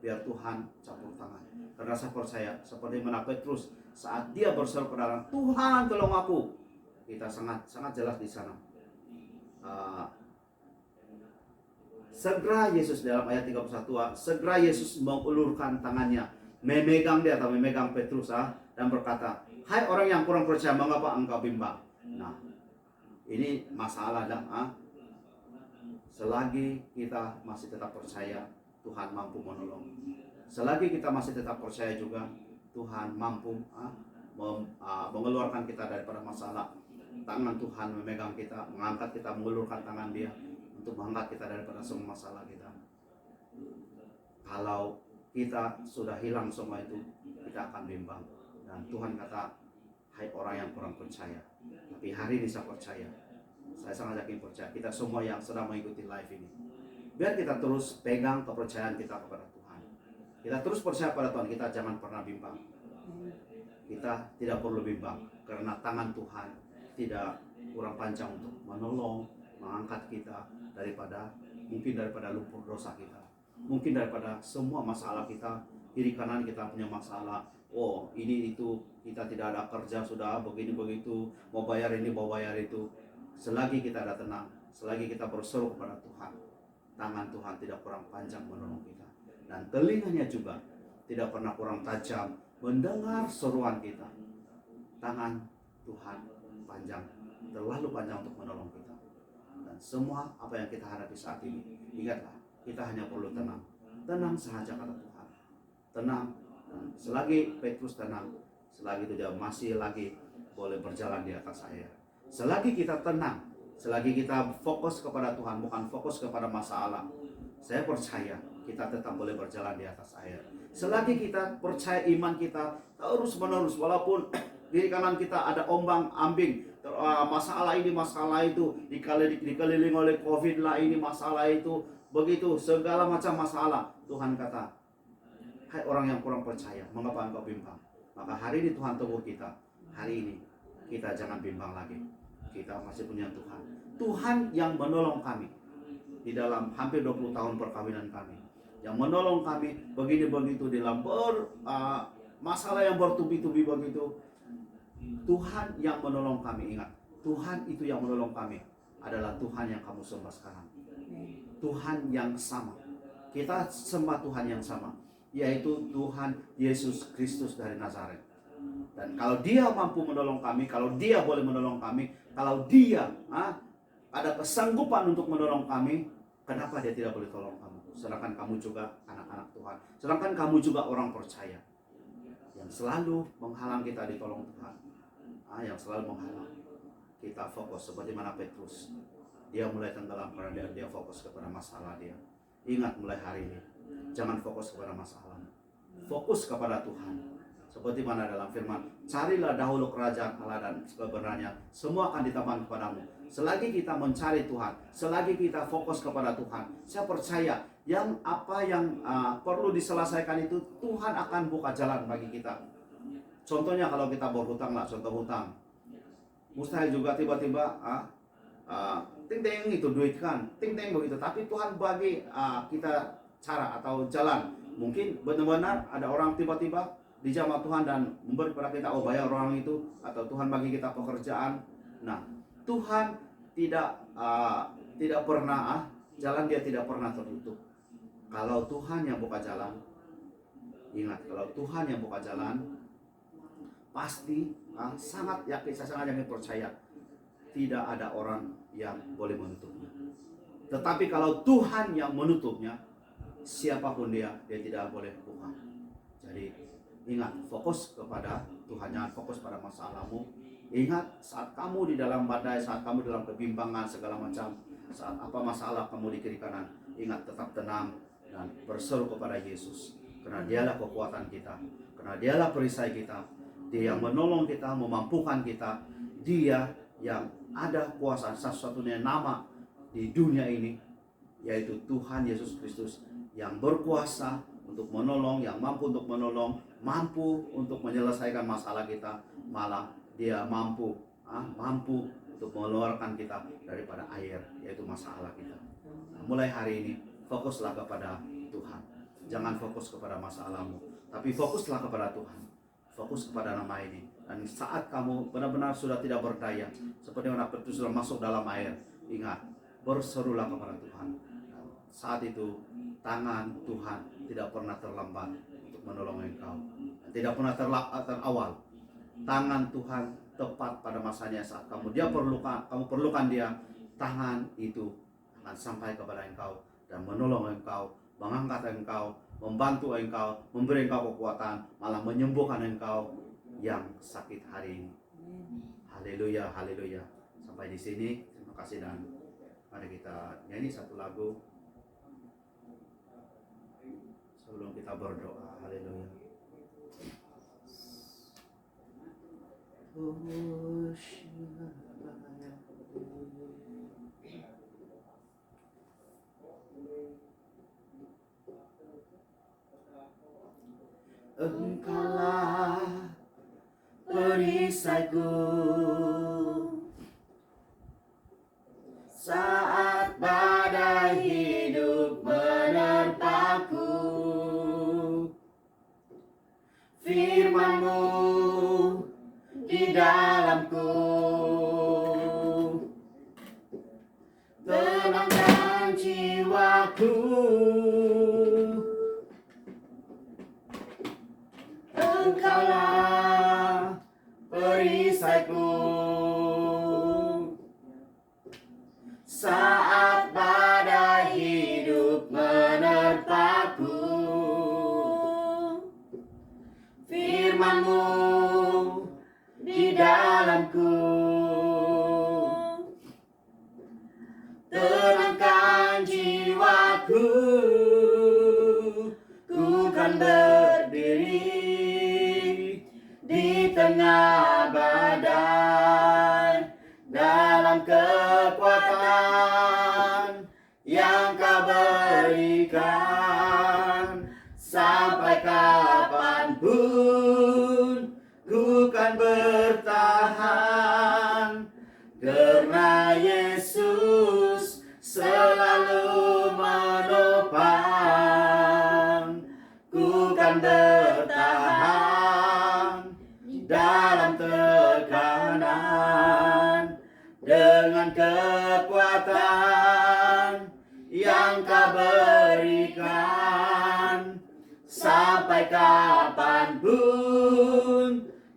biar Tuhan campur tangan. Karena saya percaya seperti mana Petrus saat dia berseru kepada Tuhan, tolong aku. Kita sangat jelas di sana. Segera Yesus dalam ayat 31, segera Yesus mengulurkan tangannya, memegang dia atau memegang Petrus dan berkata, hai orang yang kurang percaya, mengapa engkau bimbang? Nah, ini masalah selagi kita masih tetap percaya, Tuhan mampu menolong. Selagi kita masih tetap percaya juga, Tuhan mampu mengeluarkan kita daripada masalah. Tangan Tuhan memegang kita, mengangkat kita, mengulurkan tangan Dia untuk mengangkat kita daripada semua masalah kita. Kalau kita sudah hilang semua itu, kita akan bimbang. Dan Tuhan kata, hai orang yang kurang percaya. Tapi hari ini saya percaya, saya sangat yakin percaya, kita semua yang sedang mengikuti live ini, biar kita terus pegang kepercayaan kita kepada Tuhan. Kita terus percaya pada Tuhan, kita jangan pernah bimbang. Kita tidak perlu bimbang, karena tangan Tuhan tidak kurang panjang untuk menolong, mengangkat kita daripada lumpur dosa kita, mungkin daripada semua masalah kita. Kiri kanan kita punya masalah, oh ini itu, kita tidak ada kerja, sudah begini begitu, mau bayar ini mau bayar itu. Selagi kita ada tenang, selagi kita berseru kepada Tuhan, tangan Tuhan tidak kurang panjang menolong kita, dan telinganya juga tidak pernah kurang tajam mendengar seruan kita. Tangan Tuhan panjang, terlalu panjang untuk menolong kita. Dan semua apa yang kita hadapi saat ini, ingatlah, kita hanya perlu tenang. Tenang saja kata Tuhan. Tenang. Dan selagi Petrus tenang, selagi itu dia masih lagi boleh berjalan di atas air. Selagi kita tenang, selagi kita fokus kepada Tuhan, bukan fokus kepada masalah, saya percaya kita tetap boleh berjalan di atas air. Selagi kita percaya iman kita terus menerus, walaupun di kanan kita ada ombang ambing, masalah ini masalah itu, dikelilingi oleh COVID lah ini masalah itu, begitu segala macam masalah. Tuhan kata, hai orang yang kurang percaya, mengapa engkau bimbang? Maka hari ini Tuhan tegur kita, hari ini kita jangan bimbang lagi. Kita masih punya Tuhan, Tuhan yang menolong kami di dalam hampir 20 tahun perkawinan kami, yang menolong kami begini begitu dalam masalah yang bertubi-tubi begitu. Tuhan yang menolong kami. Ingat, Tuhan itu yang menolong kami adalah Tuhan yang kamu sembah sekarang. Tuhan yang sama, kita sembah Tuhan yang sama, yaitu Tuhan Yesus Kristus dari Nazaret. Dan kalau Dia mampu menolong kami, kalau Dia boleh menolong kami, kalau Dia ada kesanggupan untuk menolong kami, kenapa Dia tidak boleh tolong kamu? Sedangkan kamu juga anak-anak Tuhan, sedangkan kamu juga orang percaya. Yang selalu menghalang kita ditolong Tuhan, yang selalu menghalang kita fokus seperti mana Petrus. Dia mulai tenggelam karena dia fokus kepada masalah dia. Ingat, mulai hari ini jangan fokus kepada masalah, fokus kepada Tuhan. Seperti mana dalam firman, carilah dahulu kerajaan Allah dan kebenarannya, semua akan ditambahkan kepadamu. Selagi kita mencari Tuhan, selagi kita fokus kepada Tuhan, saya percaya apa yang perlu diselesaikan itu Tuhan akan buka jalan bagi kita. Contohnya kalau kita berhutang lah, contoh hutang, mustahil juga tiba-tiba ting-ting itu duit kan, ting-ting begitu. Tapi Tuhan bagi kita cara atau jalan. Mungkin benar-benar ada orang tiba-tiba dijamah Tuhan dan memberi kepada kita, oh bayar orang itu, atau Tuhan bagi kita pekerjaan. Nah, Tuhan tidak pernah jalan Dia tidak pernah tertutup. Kalau Tuhan yang buka jalan, ingat, kalau Tuhan yang buka jalan, pasti sangat yakin, saya sangat yakin percaya, tidak ada orang yang boleh menutupnya. Tetapi kalau Tuhan yang menutupnya, siapapun dia tidak boleh buka. Jadi ingat, fokus kepada Tuhan, jangan fokus pada masalahmu. Ingat, saat kamu di dalam badai, saat kamu dalam kebimbangan segala macam, saat apa masalah kamu di kiri kanan, ingat tetap tenang dan berseru kepada Yesus. Karena dialah kekuatan kita, karena dialah perisai kita, dia yang menolong kita, memampukan kita, dia yang ada kuasa satu-satunya nama di dunia ini, yaitu Tuhan Yesus Kristus yang berkuasa untuk menolong, yang mampu untuk menolong, mampu untuk menyelesaikan masalah kita, malah dia mampu untuk mengeluarkan kita daripada air, yaitu masalah kita. Nah, mulai hari ini fokuslah kepada Tuhan. Jangan fokus kepada masalahmu, tapi fokuslah kepada Tuhan. Fokus kepada nama ini. Dan saat kamu benar-benar sudah tidak berdaya, seperti mana Petrus sudah masuk dalam air, ingat, berserulah kepada Tuhan. Saat itu tangan Tuhan tidak pernah terlambat untuk menolong engkau, tidak pernah terawal. Tangan Tuhan tepat pada masanya saat kamu perlukan dia, tangan itu akan sampai kepada engkau dan menolong engkau, mengangkat engkau, membantu engkau, memberi engkau kekuatan, malah menyembuhkan engkau yang sakit hari ini. Haleluya, haleluya. Sampai di sini, terima kasih dan mari kita nyanyi satu lagu sebelum kita berdoa. Haleluya. Engkaulah perisaiku saat badai hidup menerpaku. Firman-Mu di dalamku tenangkan jiwaku. Engkaulah perisaiku saat badai hidup menerpaku. Firman-Mu di dalamku tenangkan jiwaku. Ku kan berdiri di tengah badai dalam kekuatan yang Kau berikan. Sampai kapanpun ku kan bertahan, karena Yesus selalu menopang. Ku kan bertahan dalam tekanan dengan kekuatan yang Kau berikan. Sampai kapanpun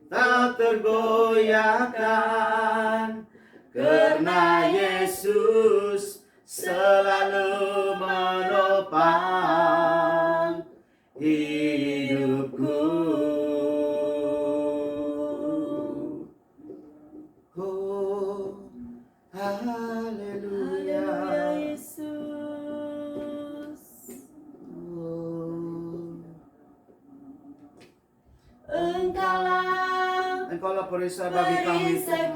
tak tergoyahkan, karena Yesus selalu menopang hidupku. Oh, haleluya, Yesus. Engkaulah perisai bagi kami, Tuhan.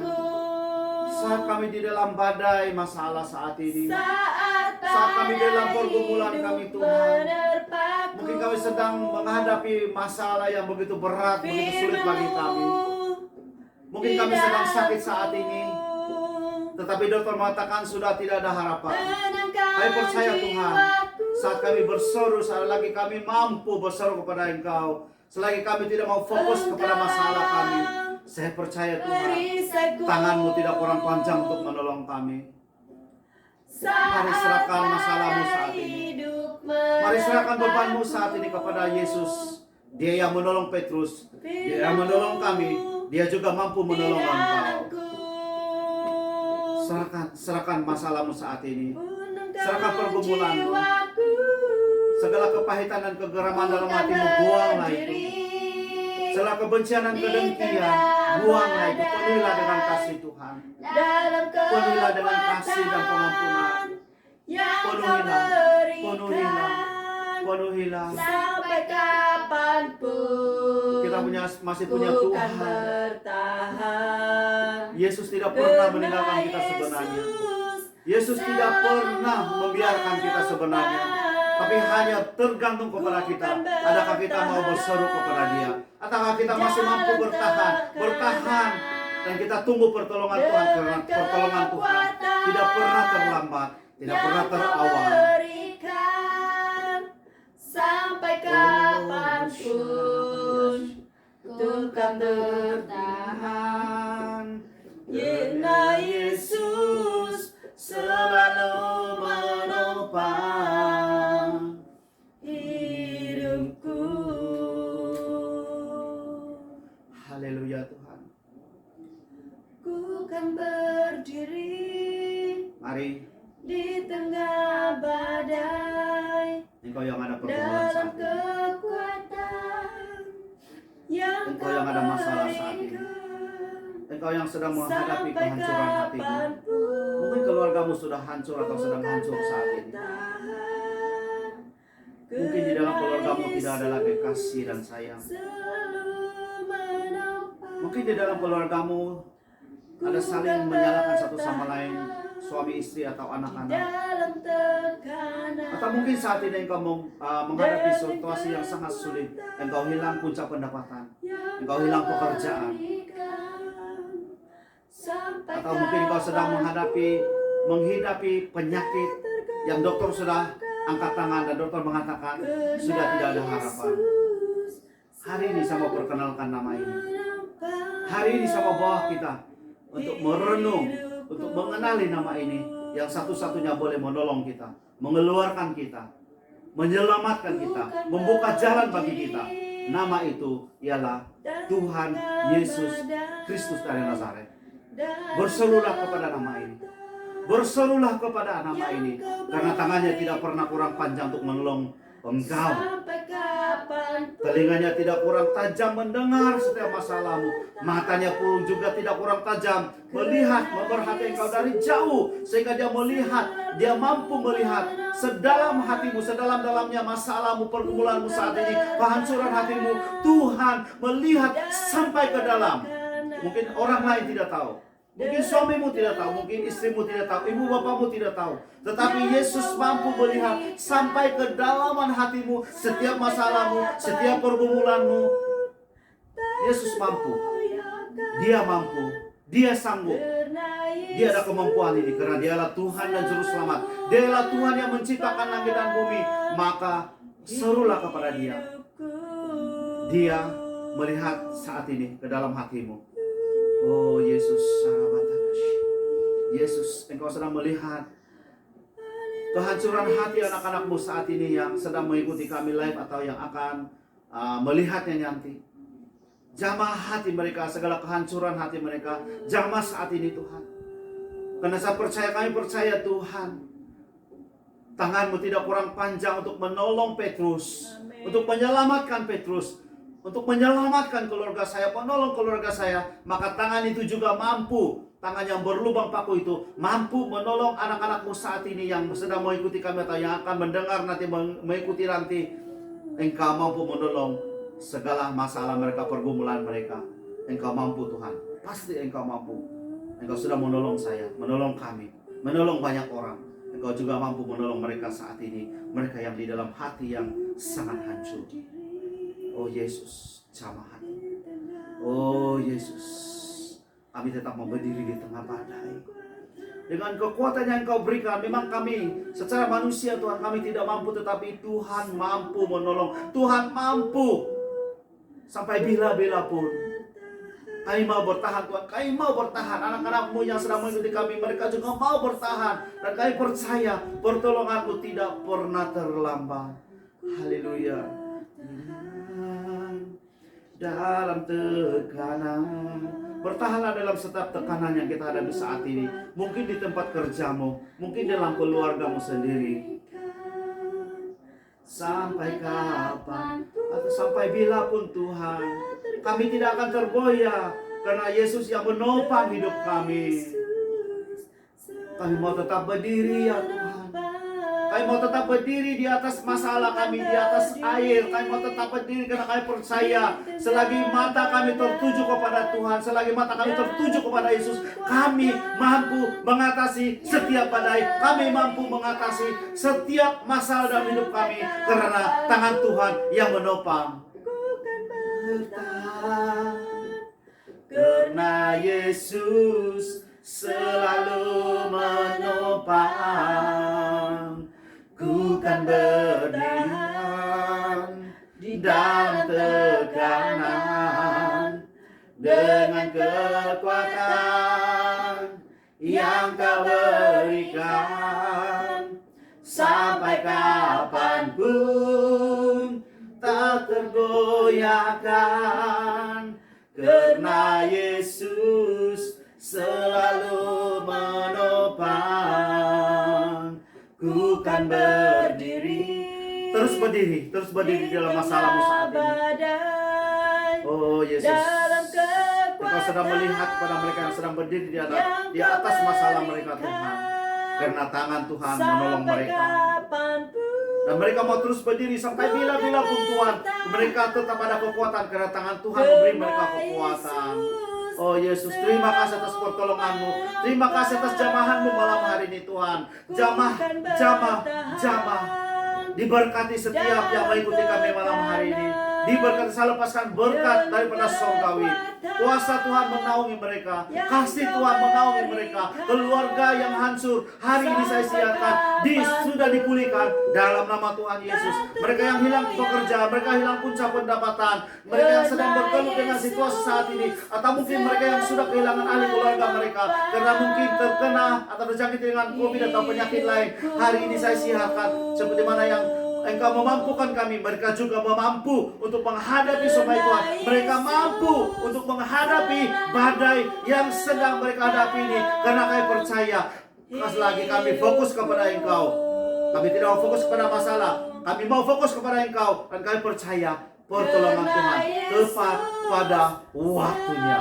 Saat kami di dalam badai masalah saat ini, saat kami di dalam pergumulan kami, Tuhan, mungkin kami sedang menghadapi masalah yang begitu berat, begitu sulit bagi kami. Mungkin kami sedang sakit saat ini, tetapi dokter mengatakan sudah tidak ada harapan. Kami percaya, Tuhan, saat kami berseru, saat lagi kami mampu berseru kepada Engkau, selagi kami tidak mau fokus kepada masalah kami, saya percaya, Tuhan, tangan-Mu tidak kurang panjang untuk menolong kami. Mari serahkan masalahmu saat ini. Mari serahkan bebanmu saat ini kepada Yesus. Dia yang menolong Petrus, Dia yang menolong kami, Dia juga mampu menolong engkau. Serahkan masalahmu saat ini. Serahkan pergumulanmu. Segala kepahitan dan kegeraman dalam hatimu, buanglah itu. Segala kebencian dan kedengkian, buanglah itu. Penuhilah dengan kasih Tuhan. Penuhilah dengan kasih dan pengampunan. Penuhilah. Sampai kapanpun Kita masih punya ku Tuhan. kan bertahan. Yesus tidak pernah meninggalkan kita sebenarnya. Yesus tidak pernah membiarkan kita sebenarnya. Tapi hanya tergantung kepada kita. Adakah kita mau berseru kepada Dia? Ataukah kita masih mampu bertahan? Dan kita tunggu pertolongan Tuhan. Karena pertolongan Tuhan tidak pernah terlambat, tidak pernah terawal. Sampai kapanpun ku kan bertahan. Karena Yesus selalu menopang hidupku. Haleluya Tuhan. Ku kan berdiri Mari di tengah badai, engkau yang ada pergumulan dalam saat ini. kekuatan yang Engkau yang ada masalah saat ini. Engkau yang sedang menghadapi kehancuran hatimu. Mungkin keluargamu sudah hancur atau sedang hancur saat ini. Mungkin di dalam keluargamu tidak ada lagi kasih dan sayang. Mungkin di dalam keluargamu ada saling menyalahkan satu sama lain, suami istri atau anak-anak. Atau mungkin saat ini engkau menghadapi situasi yang sangat sulit. Engkau hilang puncak pendapatan, engkau hilang pekerjaan. Atau mungkin engkau sedang menghidapi penyakit yang dokter sudah angkat tangan dan dokter mengatakan sudah tidak ada harapan. Hari ini saya mau perkenalkan nama ini. Hari ini saya mau bawa kita untuk merenung, untuk mengenali nama ini yang satu-satunya boleh menolong kita, mengeluarkan kita, menyelamatkan kita, membuka jalan bagi kita. Nama itu ialah Tuhan Yesus Kristus dari Nazaret. Berserulah kepada nama ini. Berserulah kepada nama ini, karena tangannya tidak pernah kurang panjang untuk menolong engkau. Telinganya tidak kurang tajam mendengar setiap masalahmu. Matanya pun juga tidak kurang tajam melihat, memerhati engkau dari jauh. Sehingga dia melihat, dia mampu melihat sedalam hatimu, sedalam-dalamnya masalahmu, pergumulanmu saat ini, kehancuran hatimu. Tuhan melihat sampai ke dalam. Mungkin orang lain tidak tahu. Mungkin suamimu tidak tahu, mungkin istrimu tidak tahu, ibu bapakmu tidak tahu. Tetapi Yesus mampu melihat sampai ke dalaman hatimu, setiap masalahmu, setiap pergumulanmu. Yesus mampu. Dia mampu. Dia sanggup. Dia ada kemampuan ini karena Dialah Tuhan dan Juru Selamat. Dialah Tuhan yang menciptakan langit dan bumi. Maka serulah kepada Dia. Dia melihat saat ini ke dalam hatimu. Oh Yesus, Yesus, engkau sedang melihat kehancuran hati anak-anakmu saat ini yang sedang mengikuti kami live atau yang akan melihatnya nanti. Jamah hati mereka, segala kehancuran hati mereka, jamah saat ini Tuhan. Karena saya percaya, kami percaya Tuhan, tanganmu tidak kurang panjang untuk menolong Petrus, untuk menyelamatkan Petrus, untuk menyelamatkan keluarga saya, menolong keluarga saya. Maka tangan itu juga mampu, tangan yang berlubang paku itu mampu menolong anak-anakmu saat ini yang sedang mengikuti kami atau yang akan mendengar nanti, mengikuti nanti. Engkau mampu menolong segala masalah mereka, pergumulan mereka. Engkau mampu Tuhan, pasti Engkau mampu. Engkau sudah menolong saya, menolong kami, menolong banyak orang. Engkau juga mampu menolong mereka saat ini, mereka yang di dalam hati yang sangat hancur. Oh Yesus, jamah hati. Oh Yesus, kami tetap mau berdiri di tengah badai. Dengan kekuatan yang Engkau berikan, memang kami secara manusia Tuhan, kami tidak mampu, tetapi Tuhan mampu menolong. Tuhan mampu. Sampai bila-bila pun kami mau bertahan Tuhan, kami mau bertahan. Anak-anakmu yang sedang mengikuti kami, mereka juga mau bertahan. Dan kami percaya pertolonganmu tidak pernah terlambat. Haleluya. Dalam tekanan, bertahanlah dalam setiap tekanan yang kita hadapi saat ini. Mungkin di tempat kerjamu, mungkin dalam keluargamu sendiri. Sampai kapan atau sampai bila pun Tuhan, kami tidak akan tergoyah karena Yesus yang menopang hidup kami. Kami mau tetap berdiri ya Tuhan. Kami mau tetap berdiri di atas masalah kami, di atas air. Kami mau tetap berdiri karena kami percaya selagi mata kami tertuju kepada Tuhan, selagi mata kami tertuju kepada Yesus, kami mampu mengatasi setiap badai. Kami mampu mengatasi setiap masalah dalam hidup kami karena tangan Tuhan yang menopang. Bertahan karena Yesus selalu menopang. Ku kan berdiam di dalam tekanan dengan kekuatan yang Kau berikan. Sampai kapanpun tak tergoyahkan karena Yesus selalu menopang. Ku kan berdiri, terus berdiri di dalam masalahmu saat ini. Oh Yesus, Engkau sedang melihat kepada mereka yang sedang berdiri di atas masalah mereka Tuhan, karena tangan Tuhan menolong mereka. Dan mereka mau terus berdiri sampai bila-bila pun Tuhan, mereka tetap ada kekuatan karena tangan Tuhan memberi mereka kekuatan. Oh Yesus, terima kasih atas pertolongan-Mu. Terima kasih atas jamahan-Mu malam hari ini Tuhan. Jamah. Diberkati setiap yang mengikuti kami malam hari ini. Diberkati, saya lepaskan berkat daripada surgawi. Kuasa Tuhan menaungi mereka. Kasih Tuhan menaungi mereka. Keluarga yang hancur hari ini saya siarkan sudah dipulihkan dalam nama Tuhan Yesus. Mereka yang hilang pekerjaan, mereka hilang puncak pendapatan, mereka yang sedang bergelut dengan situasi saat ini, atau mungkin mereka yang sudah kehilangan ahli keluarga mereka karena mungkin terkena atau terjangkit dengan COVID atau penyakit lain. Hari ini saya siarkan seperti mana yang Engkau memampukan kami, mereka juga mampu untuk menghadapi semua Tuhan. Mereka mampu untuk menghadapi badai yang sedang mereka hadapi ini. Karena kami percaya, lagi kami fokus kepada Engkau. Kami tidak mau fokus kepada masalah, kami mau fokus kepada Engkau. Dan kami percaya pertolongan Tuhan tepat pada waktunya.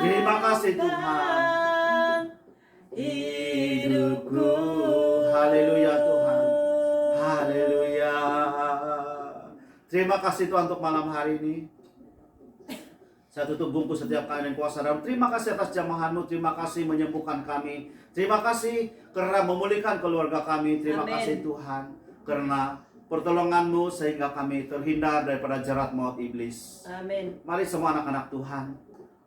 Terima kasih Tuhan. Hidupku, haleluya Tuhan. Haleluya. Terima kasih Tuhan untuk malam hari ini. Saya tutup bungkus setiap kalian yang kuasa dalam. Terima kasih atas jamahan-Mu. Terima kasih menyembuhkan kami. Terima kasih karena memulihkan keluarga kami. Terima kasih Tuhan karena pertolongan-Mu sehingga kami terhindar daripada jerat maut iblis. Amin. Mari semua anak-anak Tuhan,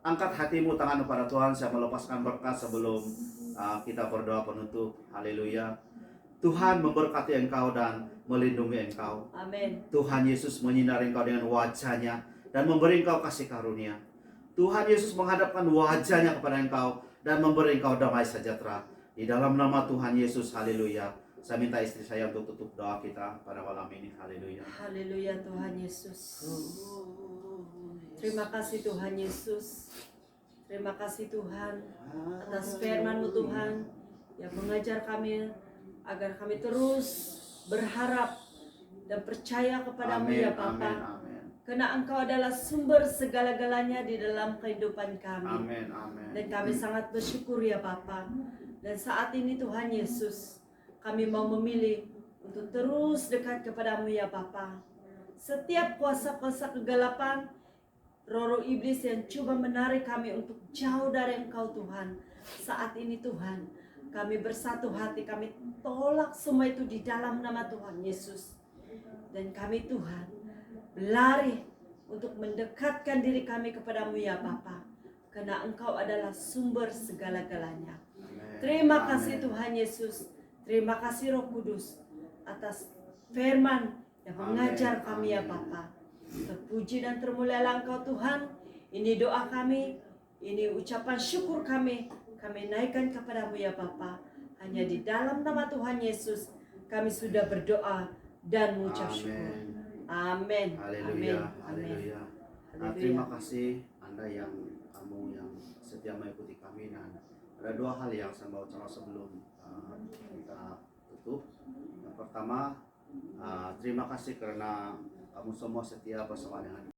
angkat hatimu, tanganmu pada Tuhan. Saya melepaskan berkat sebelum kita berdoa penutup. Haleluya. Tuhan memberkati engkau dan melindungi engkau. Amin. Tuhan Yesus menyinari engkau dengan wajahnya dan memberi engkau kasih karunia. Tuhan Yesus menghadapkan wajahnya kepada engkau dan memberi engkau damai sejahtera. Di dalam nama Tuhan Yesus, haleluya. Saya minta istri saya untuk tutup doa kita pada malam ini. Haleluya. Haleluya Tuhan Yesus. Terima kasih Tuhan Yesus. Terima kasih Tuhan atas firman-Mu Tuhan yang mengajar kami agar kami terus berharap dan percaya kepadamu ya Bapa. Karena Engkau adalah sumber segala-galanya di dalam kehidupan kami. Dan kami sangat bersyukur ya Bapa. Dan saat ini Tuhan Yesus, kami mau memilih untuk terus dekat kepadamu ya Bapa. Setiap kuasa-kuasa kegelapan, roh-roh iblis yang coba menarik kami untuk jauh dari Engkau Tuhan. Saat ini Tuhan, kami bersatu hati, kami tolak semua itu di dalam nama Tuhan Yesus. Dan kami Tuhan berlari untuk mendekatkan diri kami kepadamu ya Bapa. Karena Engkau adalah sumber segala-galanya. Terima kasih Tuhan Yesus. Terima kasih Roh Kudus atas firman yang mengajar kami ya Bapa. Terpuji dan termulialah Engkau Tuhan. Ini doa kami, ini ucapan syukur kami. Kami naikkan kepadamu ya Bapa. Hanya di dalam nama Tuhan Yesus kami sudah berdoa dan mengucap syukur. Amin. Haleluya. Haleluya. Nah, terima kasih Anda yang setia mengikuti kami. Dan ada dua hal yang saya mau ucapkan sebelum kita tutup. Yang pertama, Terima kasih karena kamu semua setia bersama dengan